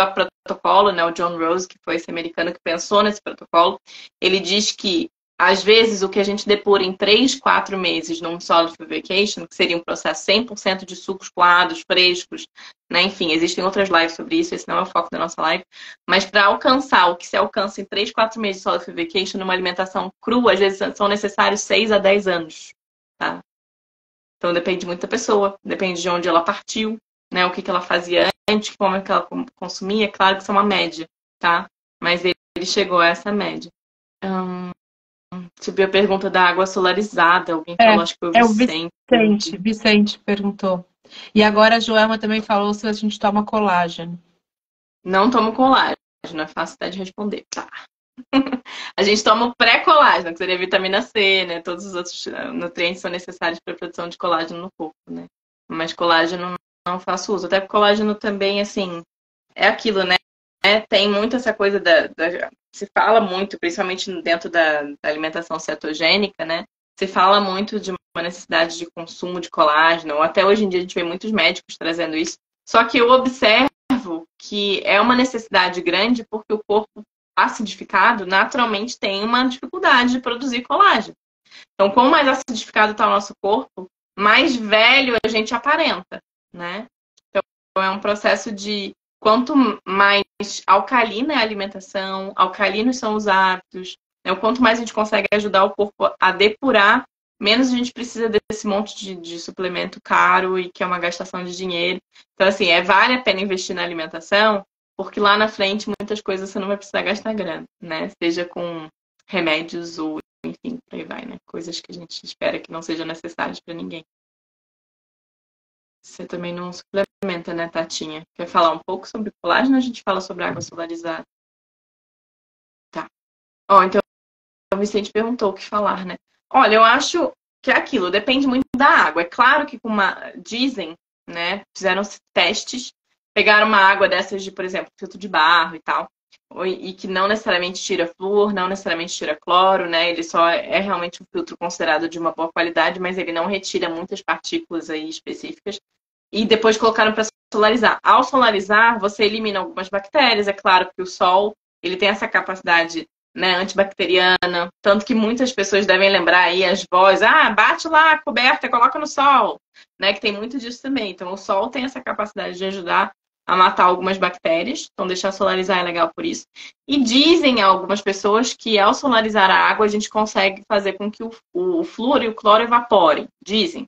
protocolo, né? O John Rose, que foi esse americano que pensou nesse protocolo, ele diz que, às vezes, o que a gente depura em 3, 4 meses num Solid Food Vacation, que seria um processo 100% de sucos coados, frescos, né? Enfim, existem outras lives sobre isso, esse não é o foco da nossa live, mas para alcançar o que se alcança em 3, 4 meses de Solid Food Vacation numa alimentação crua, às vezes são necessários 6 a 10 anos, tá? Então depende muito da pessoa, depende de onde ela partiu, né? O que ela fazia antes, como é que ela consumia. É claro que isso é uma média, tá? Mas ele chegou a essa média. Subiu a pergunta da água solarizada. Alguém falou, acho que foi o Vicente. Vicente perguntou. E agora a Joelma também falou se a gente toma colágeno. Não tomo colágeno, é fácil até de responder. Tá. A gente toma o pré-colágeno, que seria a vitamina C, né? Todos os outros nutrientes são necessários para a produção de colágeno no corpo, né? Mas colágeno não faço uso. Até porque colágeno também, assim, é aquilo, né? Tem muito essa coisa se fala muito, principalmente dentro da alimentação cetogênica, né? Se fala muito de uma necessidade de consumo de colágeno. Até hoje em dia a gente vê muitos médicos trazendo isso. Só que eu observo que é uma necessidade grande porque o corpo acidificado naturalmente tem uma dificuldade de produzir colágeno. Então, quanto mais acidificado está o nosso corpo, mais velho a gente aparenta, né? Então, é um processo de quanto mais alcalina é a alimentação, alcalinos são os hábitos, né? O quanto mais a gente consegue ajudar o corpo a depurar menos a gente precisa desse monte de suplemento caro e que é uma gastação de dinheiro. Então, assim, vale a pena investir na alimentação, porque lá na frente muitas coisas você não vai precisar gastar grana, né? Seja com remédios ou, enfim, por aí vai, né? Coisas que a gente espera que não sejam necessárias para ninguém. Você também não suplementa, né, Tatinha? Quer falar um pouco sobre colágeno ou a gente fala sobre água solarizada? Tá. Ó, então o Vicente perguntou o que falar, né? Olha, eu acho que é aquilo, depende muito da água. É claro que dizem, né, fizeram testes, pegaram uma água dessas de, por exemplo, filtro de barro e tal, e que não necessariamente tira flúor, não necessariamente tira cloro, né? Ele só é realmente um filtro considerado de uma boa qualidade, mas ele não retira muitas partículas aí específicas. E depois colocaram para solarizar. Ao solarizar, você elimina algumas bactérias. É claro que o sol ele tem essa capacidade, né, antibacteriana. Tanto que muitas pessoas devem lembrar aí as vozes. Bate lá a coberta, coloca no sol. Né, que tem muito disso também. Então, o sol tem essa capacidade de ajudar a matar algumas bactérias. Então, deixar solarizar é legal por isso. E dizem algumas pessoas que ao solarizar a água, a gente consegue fazer com que o flúor e o cloro evaporem. Dizem.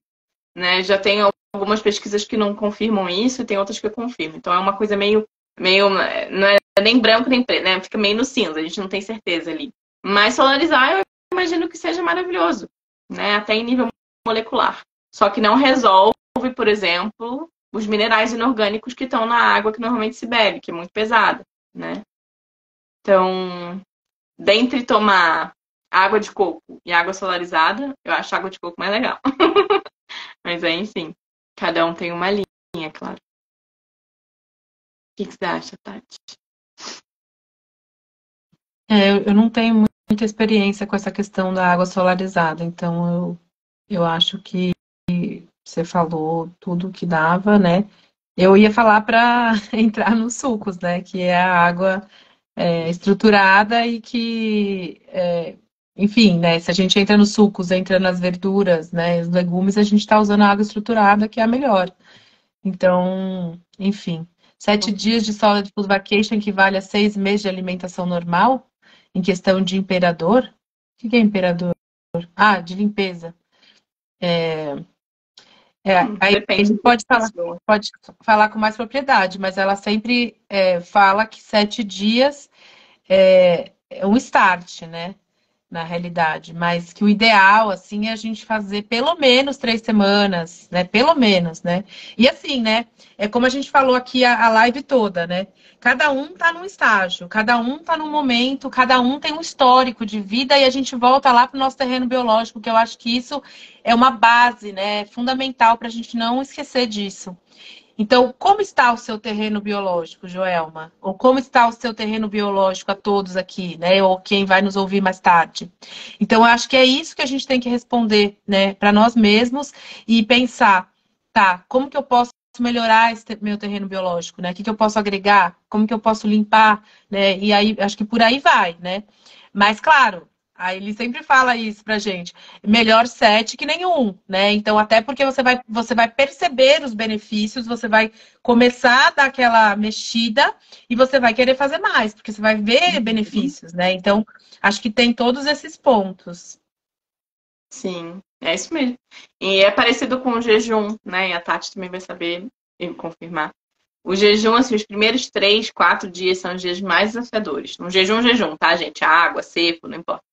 Né? Já tem algumas pesquisas que não confirmam isso e tem outras que confirmam. Então é uma coisa meio não é nem branco nem preto, né? Fica meio no cinza, a gente não tem certeza ali. Mas solarizar eu imagino que seja maravilhoso, né? Até em nível molecular. Só que não resolve, por exemplo, os minerais inorgânicos que estão na água que normalmente se bebe, que é muito pesada, né? Então, dentre tomar água de coco e água solarizada, eu acho a água de coco mais legal. Mas aí, enfim, cada um tem uma linha, é claro. O que você acha, Tati? Eu não tenho muita experiência com essa questão da água solarizada, então eu acho que você falou tudo que dava, né? Eu ia falar para entrar nos sucos, né? Que é a água estruturada e que, enfim, né? Se a gente entra nos sucos, entra nas verduras, né? Os legumes, a gente está usando a água estruturada, que é a melhor. Então, enfim. 7 dias de solid food vacation equivale a 6 meses de alimentação normal? Em questão de imperador? O que é imperador? De limpeza. Aí a Depende. gente pode falar com mais propriedade, mas ela sempre fala que 7 dias é um start, né? Na realidade, mas que o ideal, assim, é a gente fazer pelo menos 3 semanas, né? Pelo menos, né? E assim, né? É como a gente falou aqui a live toda, né? Cada um tá num estágio, cada um tá num momento, cada um tem um histórico de vida e a gente volta lá pro nosso terreno biológico, que eu acho que isso é uma base, né? Fundamental para a gente não esquecer disso. Então, como está o seu terreno biológico, Joelma? Ou como está o seu terreno biológico a todos aqui, né? Ou quem vai nos ouvir mais tarde? Então, eu acho que é isso que a gente tem que responder, né? Para nós mesmos e pensar, tá, como que eu posso melhorar esse meu terreno biológico, né? O que eu posso agregar? Como que eu posso limpar, né? E aí, acho que por aí vai, né? Mas, claro, aí ele sempre fala isso pra gente. Melhor 7 que nenhum, né? Então, até porque você vai perceber os benefícios, você vai começar a dar aquela mexida e você vai querer fazer mais, porque você vai ver benefícios, né? Então, acho que tem todos esses pontos. Sim, é isso mesmo. E é parecido com o jejum, né? E a Tati também vai saber e confirmar. O jejum, assim, os primeiros 3, 4 dias são os dias mais desafiadores. Um jejum, tá, gente? Água, seco, não importa.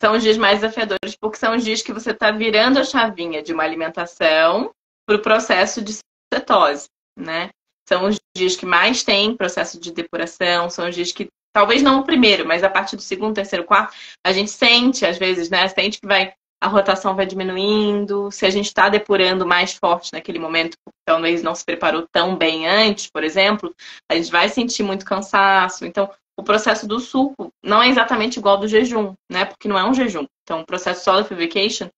São os dias mais desafiadores, porque são os dias que você está virando a chavinha de uma alimentação para o processo de cetose, né? São os dias que mais tem processo de depuração, são os dias que, talvez não o primeiro, mas a partir do segundo, terceiro, quarto, a gente sente, às vezes, né? Sente que a rotação vai diminuindo, se a gente está depurando mais forte naquele momento, talvez não se preparou tão bem antes, por exemplo, a gente vai sentir muito cansaço. Então, o processo do suco não é exatamente igual ao do jejum, né? Porque não é um jejum. Então, o processo solid vacation,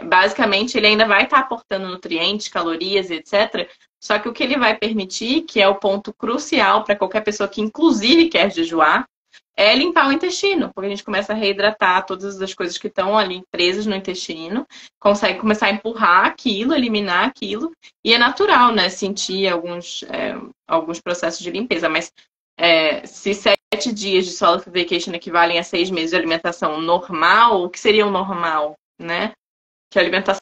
basicamente, ele ainda vai estar aportando nutrientes, calorias, etc. Só que o que ele vai permitir, que é o ponto crucial para qualquer pessoa que, inclusive, quer jejuar, é limpar o intestino, porque a gente começa a reidratar todas as coisas que estão ali presas no intestino, consegue começar a empurrar aquilo, eliminar aquilo, e é natural, né? Sentir alguns processos de limpeza, mas se 7 dias de solid vacation equivalem a 6 meses de alimentação normal, o que seria o normal, né? que a alimentação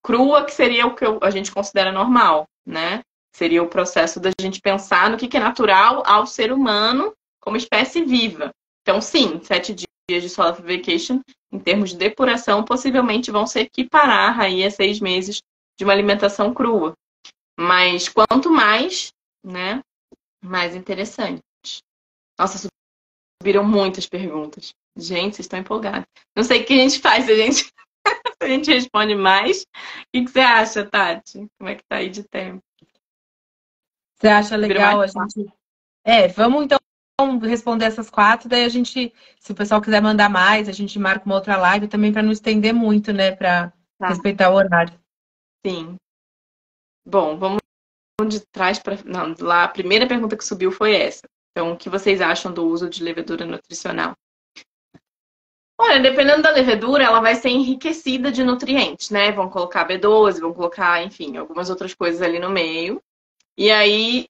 crua, que seria o que a gente considera normal, né? Seria o processo da gente pensar no que é natural ao ser humano como espécie viva. Então, sim, 7 dias de Solar Vacation, em termos de depuração, possivelmente vão se equiparar aí a 6 meses de uma alimentação crua. Mas quanto mais, né, mais interessante. Nossa, subiram muitas perguntas. Gente, vocês estão empolgados. Não sei o que a gente faz, se a gente responde mais. O que você acha, Tati? Como é que tá aí de tempo? Você acha legal a gente... vamos então responder essas 4, daí a gente, se o pessoal quiser mandar mais, a gente marca uma outra live também para não estender muito, né, para respeitar o horário. Sim. Bom, vamos de trás para... Não, lá a primeira pergunta que subiu foi essa. Então, o que vocês acham do uso de levedura nutricional? Olha, dependendo da levedura, ela vai ser enriquecida de nutrientes, né? Vão colocar B12, vão colocar, enfim, algumas outras coisas ali no meio. E aí,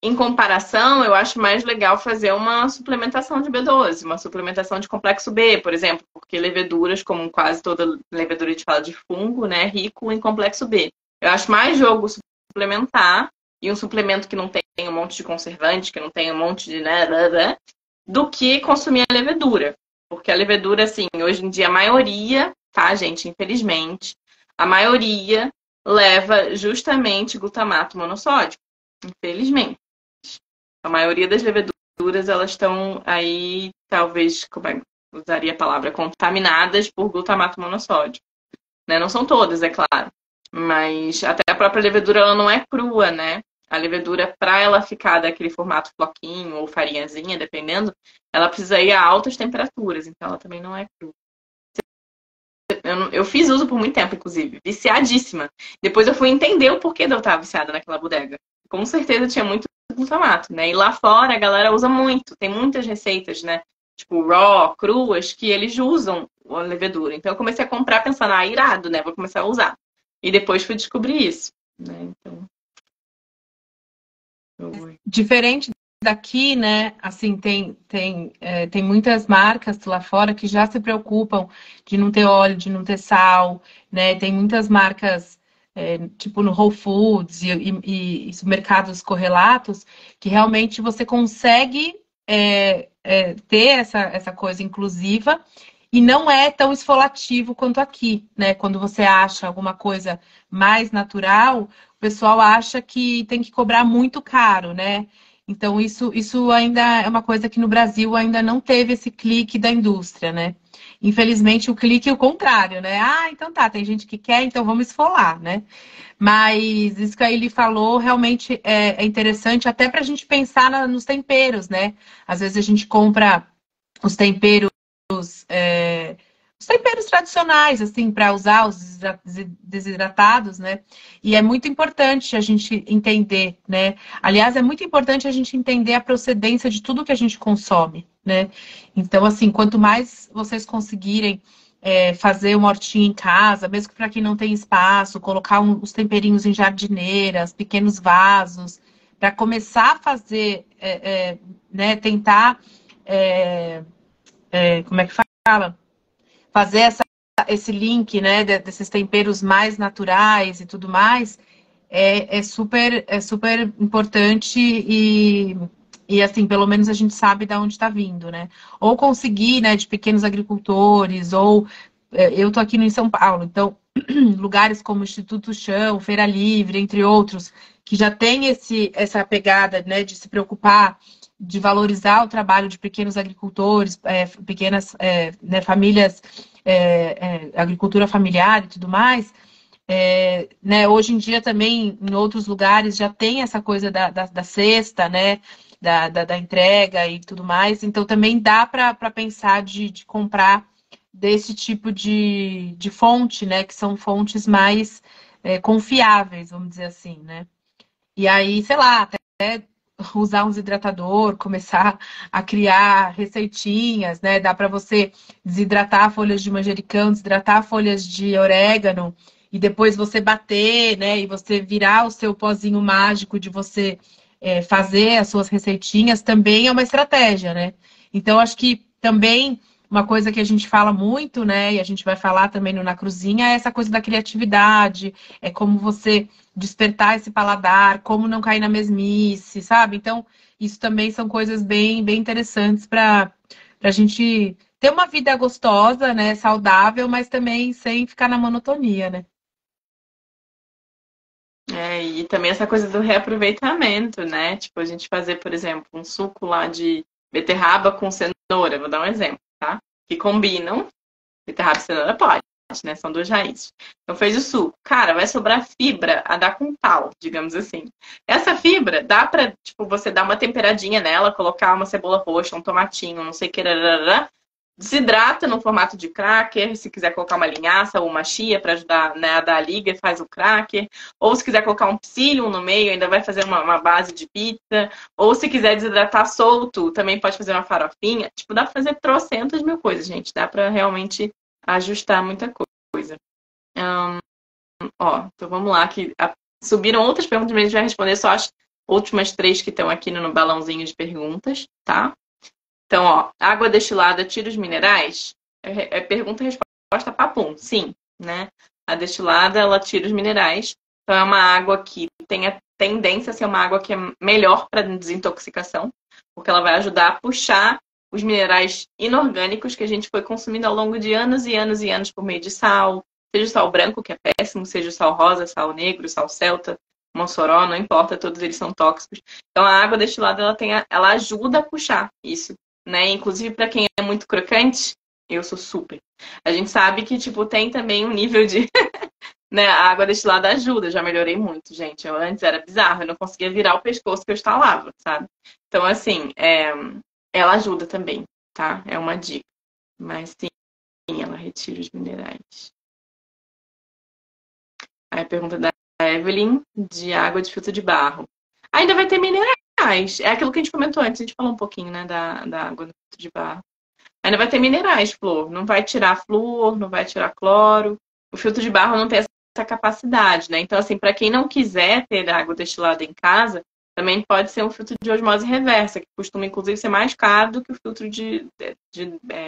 em comparação, eu acho mais legal fazer uma suplementação de B12, uma suplementação de complexo B, por exemplo, porque leveduras, como quase toda levedura de fala de fungo, né, é rico em complexo B. Eu acho mais jogo suplementar, e um suplemento que não tem um monte de conservante, que não tem um monte de nada, do que consumir a levedura. Porque a levedura, assim, hoje em dia a maioria, tá, gente, infelizmente, a maioria leva justamente glutamato monossódico. Infelizmente. A maioria das leveduras, elas estão aí, talvez, como é que usaria a palavra, contaminadas por glutamato monossódico. Né? Não são todas, é claro. Mas até a própria levedura, ela não é crua, né? A levedura, para ela ficar daquele formato floquinho ou farinhazinha, dependendo, ela precisa ir a altas temperaturas. Então, ela também não é crua. Eu fiz uso por muito tempo, inclusive. Viciadíssima. Depois eu fui entender o porquê de eu estar viciada naquela bodega. Com certeza tinha muito glutamato, né? E lá fora a galera usa muito. Tem muitas receitas, né? Tipo, raw, cruas, que eles usam a levedura. Então eu comecei a comprar pensando, irado, né? Vou começar a usar. E depois fui descobrir isso, né? Então... Diferente daqui, né? Assim, tem muitas marcas lá fora que já se preocupam de não ter óleo, de não ter sal, né? Tem muitas marcas, tipo no Whole Foods e mercados correlatos, que realmente você consegue ter essa coisa inclusiva e não é tão esfolativo quanto aqui, né? Quando você acha alguma coisa mais natural, o pessoal acha que tem que cobrar muito caro, né? Então, isso ainda é uma coisa que no Brasil ainda não teve esse clique da indústria, né? Infelizmente, o clique é o contrário, né? Então tá, tem gente que quer, então vamos esfolar, né? Mas isso que a Eli falou realmente é interessante até para a gente pensar nos temperos, né? Às vezes a gente compra os temperos tradicionais, assim, para usar os desidratados, né? E é muito importante a gente entender, né? Aliás, é muito importante a gente entender a procedência de tudo que a gente consome, né? Então, assim, quanto mais vocês conseguirem fazer uma hortinha em casa, mesmo que para quem não tem espaço, colocar os temperinhos em jardineiras, pequenos vasos, para começar a fazer, né? Tentar, como é que fala? Fazer esse link, né, desses temperos mais naturais e tudo mais, é super importante e assim, pelo menos a gente sabe de onde está vindo, né? Ou conseguir, né, de pequenos agricultores, ou eu tô aqui em São Paulo, então lugares como Instituto Chão, Feira Livre, entre outros, que já tem essa pegada, né, de se preocupar, de valorizar o trabalho de pequenos agricultores, pequenas né, famílias, agricultura familiar e tudo mais. Né, hoje em dia também, em outros lugares, já tem essa coisa da cesta, né, da entrega e tudo mais. Então, também dá para pensar de comprar desse tipo de fonte, né, que são fontes mais confiáveis, vamos dizer assim, né. E aí, sei lá, até usar um desidratador, começar a criar receitinhas, né? Dá para você desidratar folhas de manjericão, desidratar folhas de orégano e depois você bater, né? E você virar o seu pozinho mágico de você fazer as suas receitinhas também é uma estratégia, né? Então, acho que também uma coisa que a gente fala muito, né? E a gente vai falar também no Na Cruzinha, é essa coisa da criatividade, é como você despertar esse paladar, como não cair na mesmice, sabe? Então, isso também são coisas bem interessantes para a gente ter uma vida gostosa, né? Saudável, mas também sem ficar na monotonia, né? E também essa coisa do reaproveitamento, né? Tipo, a gente fazer, por exemplo, um suco lá de beterraba com cenoura, vou dar um exemplo, tá? Que combinam. Beterraba e cenoura pode, né? São duas raízes. Então fez o suco. Cara, vai sobrar fibra a dar com pau, digamos assim. Essa fibra dá pra, tipo, você dar uma temperadinha nela, colocar uma cebola roxa, um tomatinho, não sei o que, desidrata no formato de cracker, se quiser colocar uma linhaça ou uma chia para ajudar, né, a dar a liga, faz o cracker. Ou se quiser colocar um psyllium no meio, ainda vai fazer uma base de pizza. Ou se quiser desidratar solto, também pode fazer uma farofinha. Tipo, dá para fazer trocentas mil coisas, gente. Dá para realmente ajustar muita coisa. Então vamos lá, que subiram outras perguntas, mas a gente vai responder só as últimas 3 que estão aqui no balãozinho de perguntas, tá? Então, água destilada tira os minerais? É pergunta e resposta papum. Sim, né? A destilada, ela tira os minerais. Então, é uma água que tem a tendência a ser uma água que é melhor para desintoxicação, porque ela vai ajudar a puxar os minerais inorgânicos que a gente foi consumindo ao longo de anos e anos e anos por meio de sal, seja o sal branco, que é péssimo, seja o sal rosa, sal negro, sal celta, mossoró, não importa, todos eles são tóxicos. Então, a água destilada, ela ajuda a puxar isso, né? Inclusive, para quem é muito crocante, eu sou super. A gente sabe que, tipo, tem também um nível de... né? A água destilada ajuda, já melhorei muito, gente. Eu antes era bizarro, eu não conseguia virar o pescoço que eu estalava, sabe? Então, assim, ela ajuda também, tá? É uma dica. Mas sim, ela retira os minerais. Aí a pergunta da Evelyn, de água de filtro de barro. Ainda vai ter minerais. É aquilo que a gente comentou antes, a gente falou um pouquinho, né, da água do filtro de barro. Ainda vai ter minerais, flor. Não vai tirar flúor, não vai tirar cloro. O filtro de barro não tem essa capacidade, né? Então, assim, para quem não quiser ter água destilada em casa, também pode ser um filtro de osmose reversa, que costuma, inclusive, ser mais caro do que o filtro de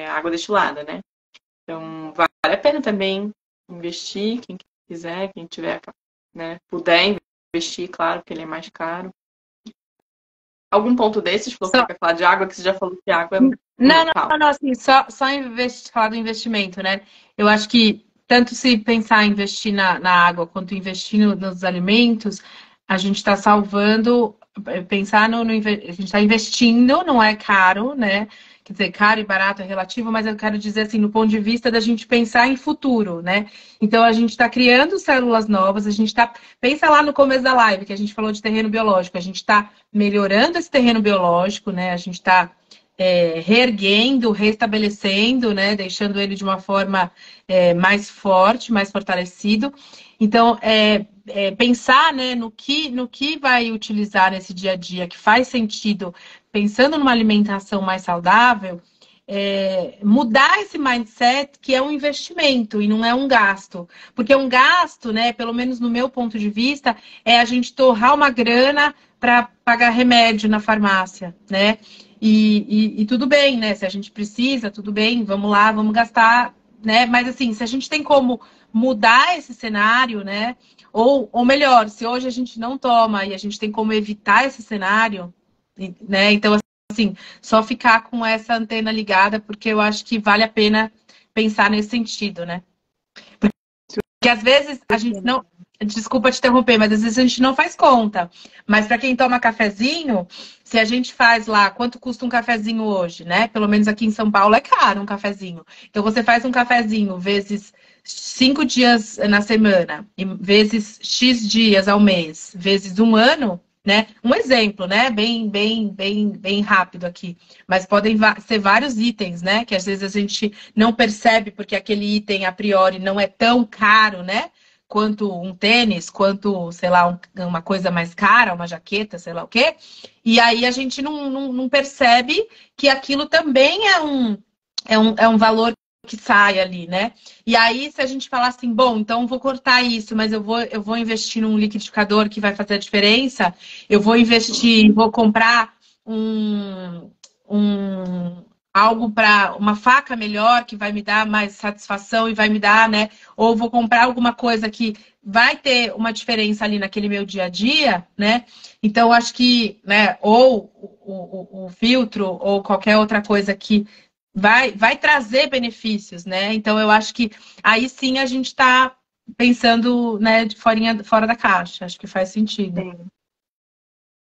água destilada, né? Então, vale a pena também investir, quem quiser, quem tiver, né, puder investir, claro, porque ele é mais caro. Algum ponto desses, Flor, que você quer falar de água, que você já falou que água é... Não, assim, só falar do investimento, né? Eu acho que tanto se pensar em investir na água quanto investir nos alimentos, a gente está salvando, pensar a gente está investindo, não é caro, né? Quer dizer, caro e barato é relativo, mas eu quero dizer assim, no ponto de vista da gente pensar em futuro, né? Então a gente está criando células novas, a gente está. Pensa lá no começo da live, que a gente falou de terreno biológico, a gente está melhorando esse terreno biológico, né? A gente está reerguendo, restabelecendo, né? Deixando ele de uma forma mais forte, mais fortalecido. Então, pensar, né, no que vai utilizar nesse dia a dia, que faz sentido, pensando numa alimentação mais saudável, mudar esse mindset que é um investimento e não é um gasto. Porque um gasto, né, pelo menos no meu ponto de vista, é a gente torrar uma grana para pagar remédio na farmácia, né? E tudo bem, né? Se a gente precisa, tudo bem, vamos lá, vamos gastar, né? Mas assim, se a gente tem como mudar esse cenário, né? Ou melhor, se hoje a gente não toma e a gente tem como evitar esse cenário, né? Então, assim, só ficar com essa antena ligada, porque eu acho que vale a pena pensar nesse sentido, né? Porque às vezes a gente não... Desculpa te interromper, mas às vezes a gente não faz conta. Mas para quem toma cafezinho, se a gente faz lá, quanto custa um cafezinho hoje, né? Pelo menos aqui em São Paulo é caro um cafezinho. Então você faz um cafezinho vezes 5 dias na semana, vezes X dias ao mês, vezes um ano, né? Um exemplo, né? Bem rápido aqui. Mas podem ser vários itens, né? Que às vezes a gente não percebe porque aquele item a priori não é tão caro, né? Quanto um tênis, quanto, sei lá, uma coisa mais cara, uma jaqueta, sei lá o quê. E aí a gente não percebe que aquilo também é um valor que sai ali, né? E aí, se a gente falar assim, bom, então vou cortar isso, mas eu vou investir num liquidificador que vai fazer a diferença, eu vou investir, vou comprar algo para uma faca melhor, que vai me dar mais satisfação e vai me dar, né? Ou vou comprar alguma coisa que vai ter uma diferença ali naquele meu dia a dia, né? Então, acho que, né, ou o filtro ou qualquer outra coisa que vai trazer benefícios, né? Então, eu acho que aí sim a gente está pensando, né, fora da caixa. Acho que faz sentido. Sim.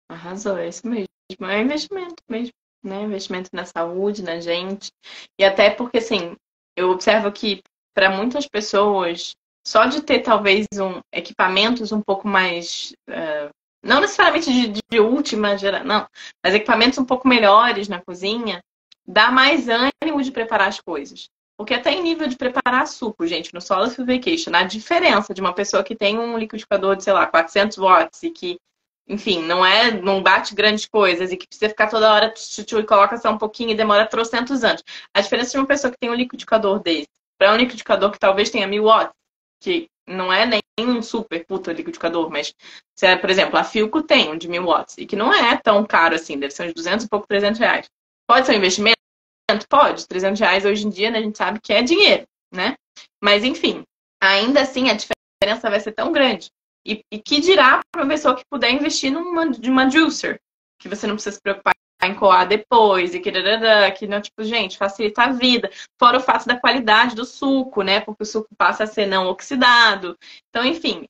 Arrasou, é isso mesmo. É investimento mesmo, né? Investimento na saúde, na gente. E até porque, assim, eu observo que para muitas pessoas, só de ter talvez equipamentos um pouco mais. Não necessariamente de última geração, não, mas equipamentos um pouco melhores na cozinha, dá mais ânimo de preparar as coisas. Porque até em nível de preparar suco, gente, no Solo Vacation, a diferença de uma pessoa que tem um liquidificador de, sei lá, 400 watts e que, enfim, não bate grandes coisas e que precisa ficar toda hora e coloca só um pouquinho e demora trocentos anos. A diferença de uma pessoa que tem um liquidificador desse para um liquidificador que talvez tenha 1000 watts, que não é nem um super puta liquidificador, mas, por exemplo, a Philco tem um de 1000 watts e que não é tão caro assim, deve ser uns 200 e pouco, 300 reais. Pode ser um investimento? Pode. 300 reais hoje em dia, né, a gente sabe que é dinheiro, né? Mas, enfim, ainda assim a diferença vai ser tão grande. E que dirá para uma pessoa que puder investir de uma juicer, que você não precisa se preocupar em coar depois, e que não, tipo, gente, facilita a vida. Fora o fato da qualidade do suco, né? Porque o suco passa a ser não oxidado. Então, enfim,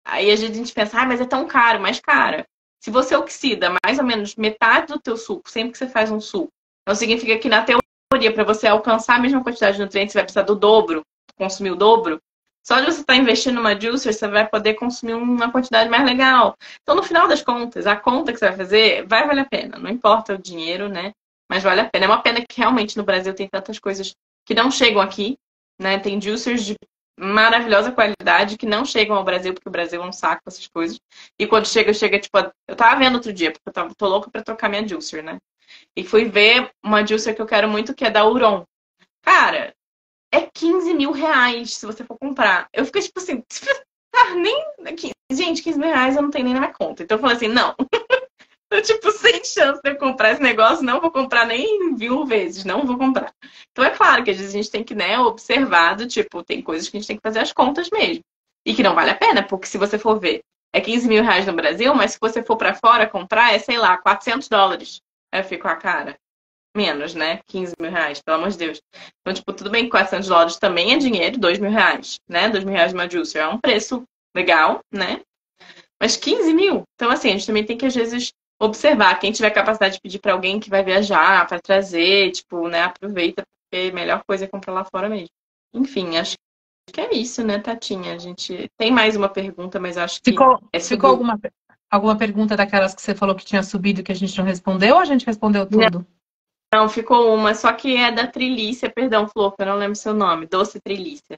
aí a gente pensa, mas é tão caro, mas cara, se você oxida mais ou menos metade do teu suco sempre que você faz um suco, então significa que na teoria, para você alcançar a mesma quantidade de nutrientes, você vai precisar do dobro, consumir o dobro. Só de você estar investindo numa juicer, você vai poder consumir uma quantidade mais legal. Então, no final das contas, a conta que você vai fazer vai valer a pena. Não importa o dinheiro, né? Mas vale a pena. É uma pena que realmente no Brasil tem tantas coisas que não chegam aqui, né? Tem juicers de maravilhosa qualidade que não chegam ao Brasil, porque o Brasil é um saco com essas coisas. E quando chega, tipo... Eu tava vendo outro dia, porque tô louca pra trocar minha juicer, né? E fui ver uma juicer que eu quero muito, que é da Huron. Cara, é 15 mil reais se você for comprar. Eu fiquei tipo assim, gente, 15 mil reais eu não tenho nem na minha conta. Então eu falei assim, não. Eu, tipo, sem chance de eu comprar esse negócio, não vou comprar nem 1000 vezes, não vou comprar. Então é claro que às vezes a gente tem que, né, observar do tipo, tem coisas que a gente tem que fazer as contas mesmo. E que não vale a pena, porque se você for ver, é 15 mil reais no Brasil, mas se você for pra fora comprar, é, sei lá, $400. Aí eu fico, cara, menos, né? 15 mil reais, pelo amor de Deus. Então, tipo, tudo bem que $400 também é dinheiro, 2 mil reais, né? 2 mil reais de uma juicer é um preço legal, né? Mas 15 mil? Então, assim, a gente também tem que, às vezes, observar. Quem tiver capacidade de pedir para alguém que vai viajar, para trazer, tipo, né? Aproveita, porque a melhor coisa é comprar lá fora mesmo. Enfim, acho que é isso, né, Tatinha? A gente tem mais uma pergunta, mas acho que... Ficou alguma pergunta daquelas que você falou que tinha subido que a gente não respondeu ou a gente respondeu tudo? Não, ficou uma, só que é da Trilícia, perdão, Flor, que eu não lembro seu nome, Doce Trilícia,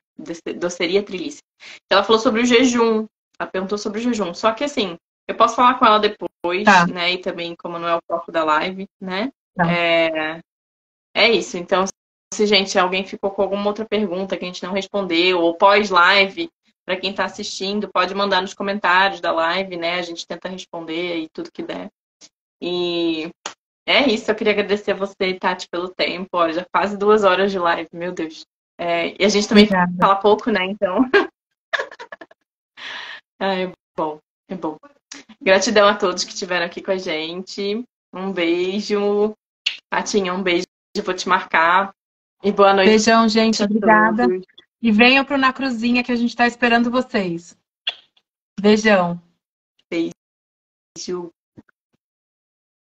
Doceria Trilícia. Ela falou sobre o jejum, ela perguntou sobre o jejum, só que assim, eu posso falar com ela depois, tá, né, e também como não é o foco da live, né, tá. É isso, então se, gente, alguém ficou com alguma outra pergunta que a gente não respondeu, ou pós-live, para quem está assistindo, pode mandar nos comentários da live, né, a gente tenta responder aí tudo que der. E... é isso, eu queria agradecer a você, Tati, pelo tempo. Olha, já quase 2 horas de live, meu Deus. E a gente também fala pouco, né? Então. É bom, é bom. Gratidão a todos que estiveram aqui com a gente. Um beijo. Tatinha, um beijo. Vou te marcar. E boa noite. Beijão, gente. Obrigada. E venham pro Na Cruzinha que a gente está esperando vocês. Beijão. Beijo.